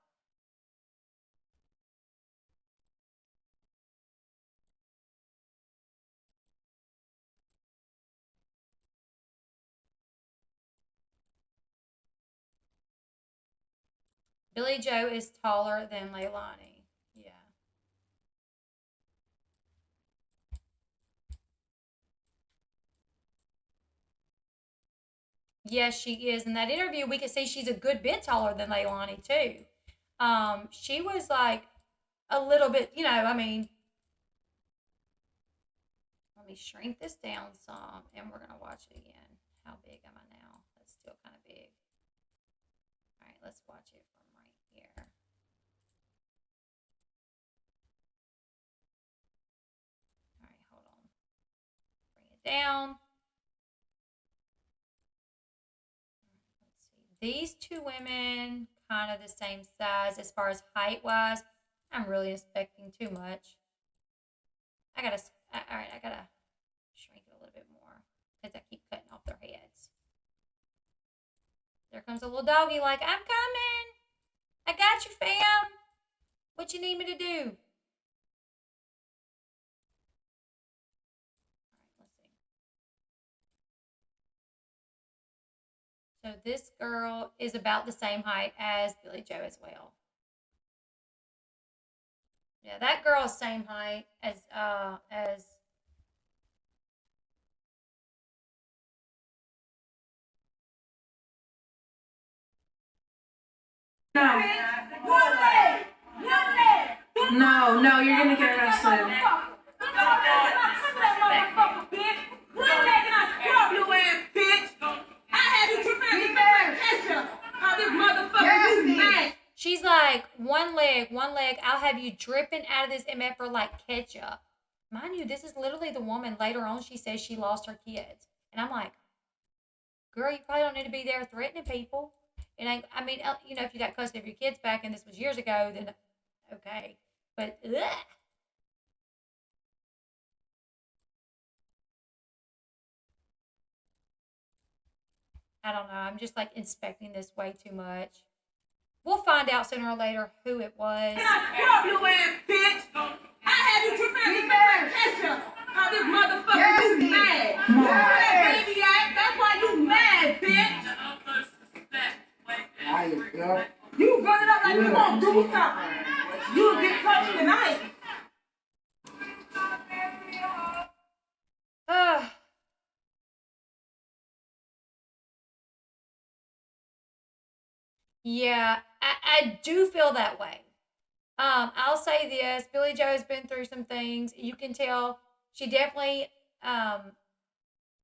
S1: Billie Joe is taller than Leilani. Yeah. Yes, she is. In that interview, we could see she's a good bit taller than Leilani, too. She was like a little bit, I mean, let me shrink this down some, and we're going to watch it again. How big am I now? That's still kind of big. All right, let's watch it from right here. All right, hold on. Bring it down. Let's see. These two women, kind of the same size as far as height-wise. I'm really expecting too much. All right, I gotta shrink it a little bit more because I keep cutting off their heads. There comes a little doggy like, I'm coming. I got you, fam. What you need me to do? All right, let's see. So this girl is about the same height as Billie Joe as well. Yeah, that girl is same height as
S7: No, you're gonna get arrested.
S1: she's like, one leg, I'll have you dripping out of this MF like ketchup. Mind you, this is literally the woman later on, she says she lost her kids. And I'm like, girl, you probably don't need to be there threatening people. And I mean, if you got custody of your kids back and this was years ago, then okay. But, ugh. I don't know. I'm just like inspecting this way too much. We'll find out sooner or later who it was.
S7: Can I scrub your ass, bitch? I had you tripping out this like ketchup. How this motherfucker is mad. Where that baby at? That's why you mad, bitch. You run it up like you won't do something. You'll get touched tonight.
S1: Yeah, I do feel that way. I'll say this: Billie Joe's been through some things. You can tell she definitely, I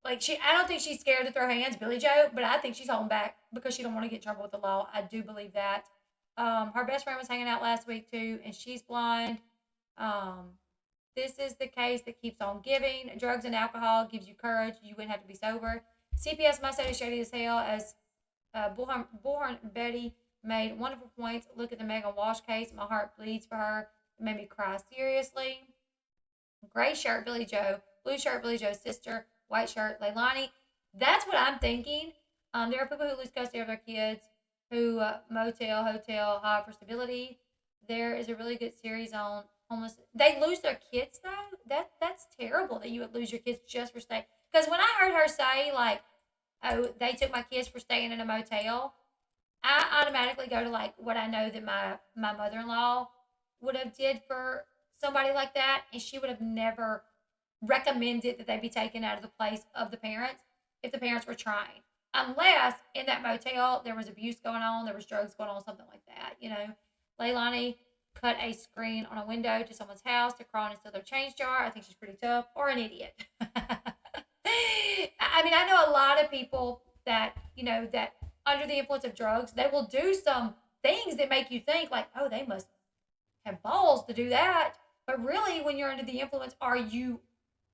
S1: don't think she's scared to throw hands, Billie Joe, but I think she's holding back because she don't want to get in trouble with the law. I do believe that. Her best friend was hanging out last week too, and she's blind. This is the case that keeps on giving. Drugs and alcohol gives you courage. You wouldn't have to be sober. CPS must say is shady as hell. As Bullhorn Betty made wonderful points. Look at the Megan Walsh case. My heart bleeds for her. It made me cry seriously. Gray shirt, Billie Joe. Blue shirt, Billie Joe's sister. White shirt, Leilani. That's what I'm thinking. There are people who lose custody of their kids, who motel, hotel, hire for stability. There is a really good series on homeless. They lose their kids though. That's terrible that you would lose your kids just for staying. Because when I heard her say like, oh, they took my kids for staying in a motel, I automatically go to like what I know that my mother-in-law would have did for somebody like that, and she would have never recommended that they be taken out of the place of the parents if the parents were trying. Unless in that motel there was abuse going on, there was drugs going on, something like that. Leilani cut a screen on a window to someone's house to crawl into their change jar. I think she's pretty tough, or an idiot. I mean, I know a lot of people that, that under the influence of drugs, they will do some things that make you think like, oh, they must have balls to do that. But really, when you're under the influence, or you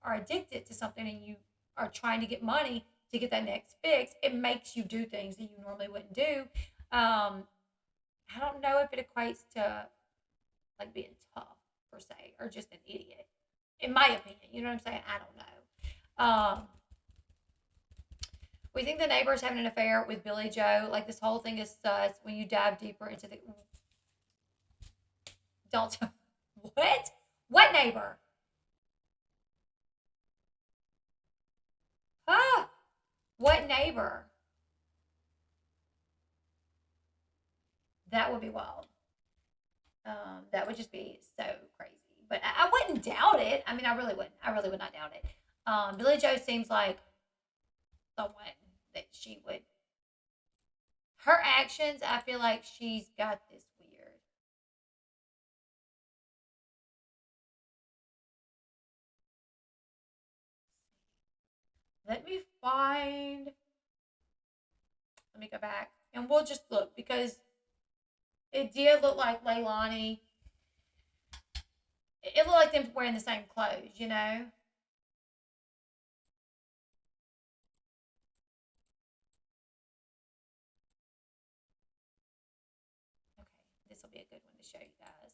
S1: are addicted to something and you are trying to get money to get that next fix, it makes you do things that you normally wouldn't do. I don't know if it equates to like being tough per se, or just an idiot, in my opinion. You know what I'm saying? I don't know. We think the neighbor is having an affair with Billie Joe. Like, this whole thing is sus when you dive deeper into the... Don't... What? What neighbor? Huh? What neighbor? That would be wild. That would just be so crazy. But I wouldn't doubt it. I mean, I really wouldn't. I really would not doubt it. Billie Joe seems like someone that she would... Her actions, I feel like she's got this weird. Let me go back. And we'll just look because it did look like Leilani. It looked like them wearing the same clothes, you know? Okay, this will be a good one to show you guys.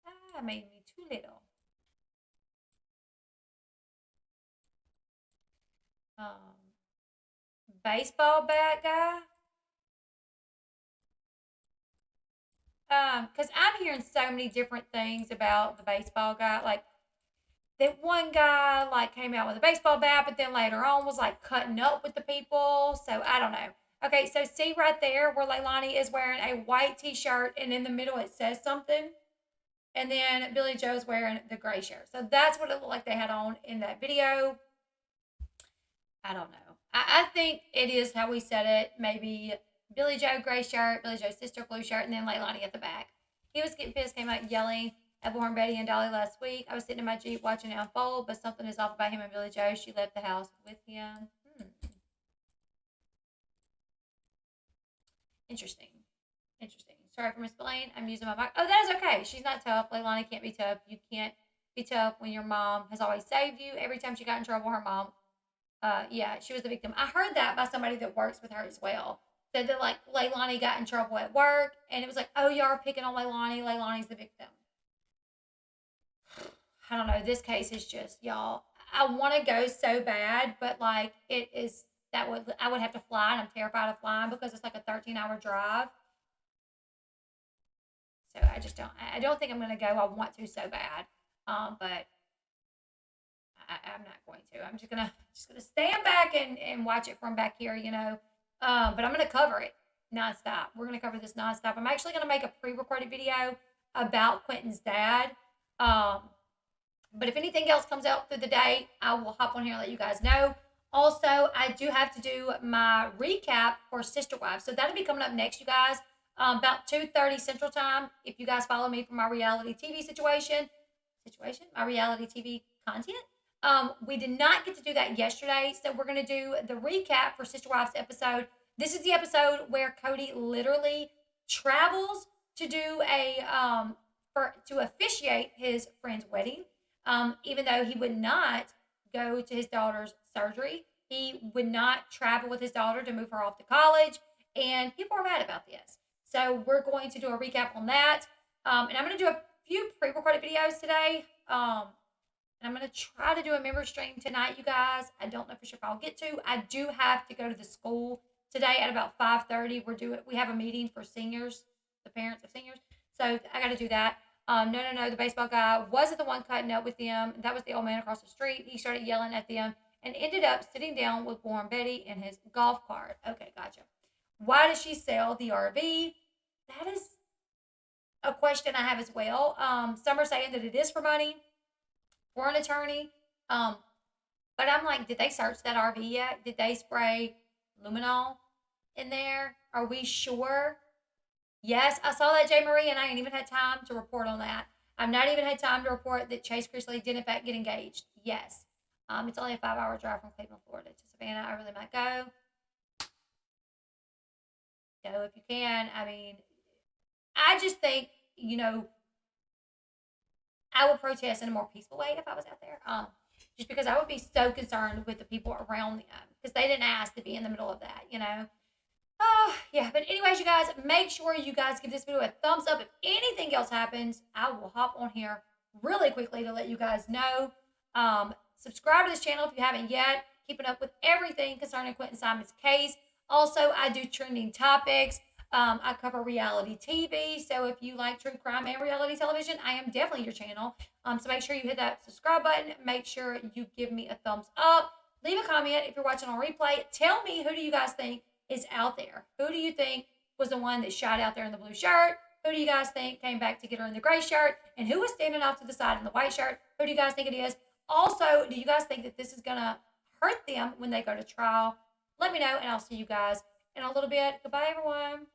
S1: Ah, made me too little. Baseball bat guy. Because I'm hearing so many different things about the baseball guy. Like, that one guy, like, came out with a baseball bat, but then later on was, like, cutting up with the people. So, I don't know. Okay, so see right there where Leilani is wearing a white t-shirt, and in the middle it says something. And then Billie Joe's wearing the gray shirt. So, that's what it looked like they had on in that video. I don't know. I think it is how we said it. Maybe Billie Joe gray shirt, Billie Joe's sister blue shirt, and then Leilani at the back. He was getting pissed, came out yelling at Warren Betty and Dolly last week. I was sitting in my Jeep watching it unfold, but something is off about him and Billie Joe. She left the house with him. Interesting. Sorry for misspelling. I'm using my mic. Oh, that is okay. She's not tough. Leilani can't be tough. You can't be tough when your mom has always saved you. Every time she got in trouble, her mom, yeah, she was the victim. I heard that by somebody that works with her as well. Said that, like, Leilani got in trouble at work, and it was like, oh, y'all are picking on Leilani. Leilani's the victim. I don't know. This case is just, y'all, I want to go so bad, but, like, it is, I would have to fly, and I'm terrified of flying because it's like a 13-hour drive. So I don't think I'm going to go. I want to so bad. But I'm not going to. I'm just gonna stand back and watch it from back here, you know. But I'm gonna cover it nonstop. We're gonna cover this nonstop. I'm actually gonna make a pre-recorded video about Quinton's dad. But if anything else comes out through the day, I will hop on here and let you guys know. Also, I do have to do my recap for Sister Wives. So that'll be coming up next, you guys. About 2:30 Central Time. If you guys follow me for my reality TV my reality TV content. We did not get to do that yesterday, so we're going to do the recap for Sister Wives episode. This is the episode where Cody literally travels to do to officiate his friend's wedding. Even though he would not go to his daughter's surgery, he would not travel with his daughter to move her off to college, and people are mad about this. So we're going to do a recap on that, and I'm going to do a few pre-recorded videos today. And I'm going to try to do a member stream tonight, you guys. I don't know for sure if I'll get to. I do have to go to the school today at about 5:30. We have a meeting for seniors, the parents of seniors. So I got to do that. No. The baseball guy wasn't the one cutting up with them. That was the old man across the street. He started yelling at them and ended up sitting down with Warren Betty in his golf cart. Okay, gotcha. Why does she sell the RV? That is a question I have as well. Some are saying that it is for money, for an attorney. But I'm like, did they search that RV yet? Did they spray luminol in there? Are we sure? Yes, I saw that, J. Marie, and I ain't even had time to report on that. I've not even had time to report that Chase Chrisley did in fact get engaged. Yes. It's only a 5-hour drive from Cleveland, Florida to Savannah. I really might go. Go if you can. I mean, I just think, you know, I would protest in a more peaceful way if I was out there. Just because I would be so concerned with the people around them because they didn't ask to be in the middle of that, you know. Oh, yeah. But anyways, you guys, make sure you guys give this video a thumbs up. If anything else happens, I will hop on here really quickly to let you guys know. Subscribe to this channel if you haven't yet. keeping up with everything concerning Quinton Simon's case. Also, I do trending topics. I cover reality TV. So if you like true crime and reality television, I am definitely your channel. So make sure you hit that subscribe button. Make sure you give me a thumbs up. Leave a comment if you're watching on replay. Tell me, who do you guys think is out there? Who do you think was the one that shot out there in the blue shirt? Who do you guys think came back to get her in the gray shirt? And who was standing off to the side in the white shirt? Who do you guys think it is? Also, do you guys think that this is going to hurt them when they go to trial? Let me know, and I'll see you guys in a little bit. Goodbye, everyone.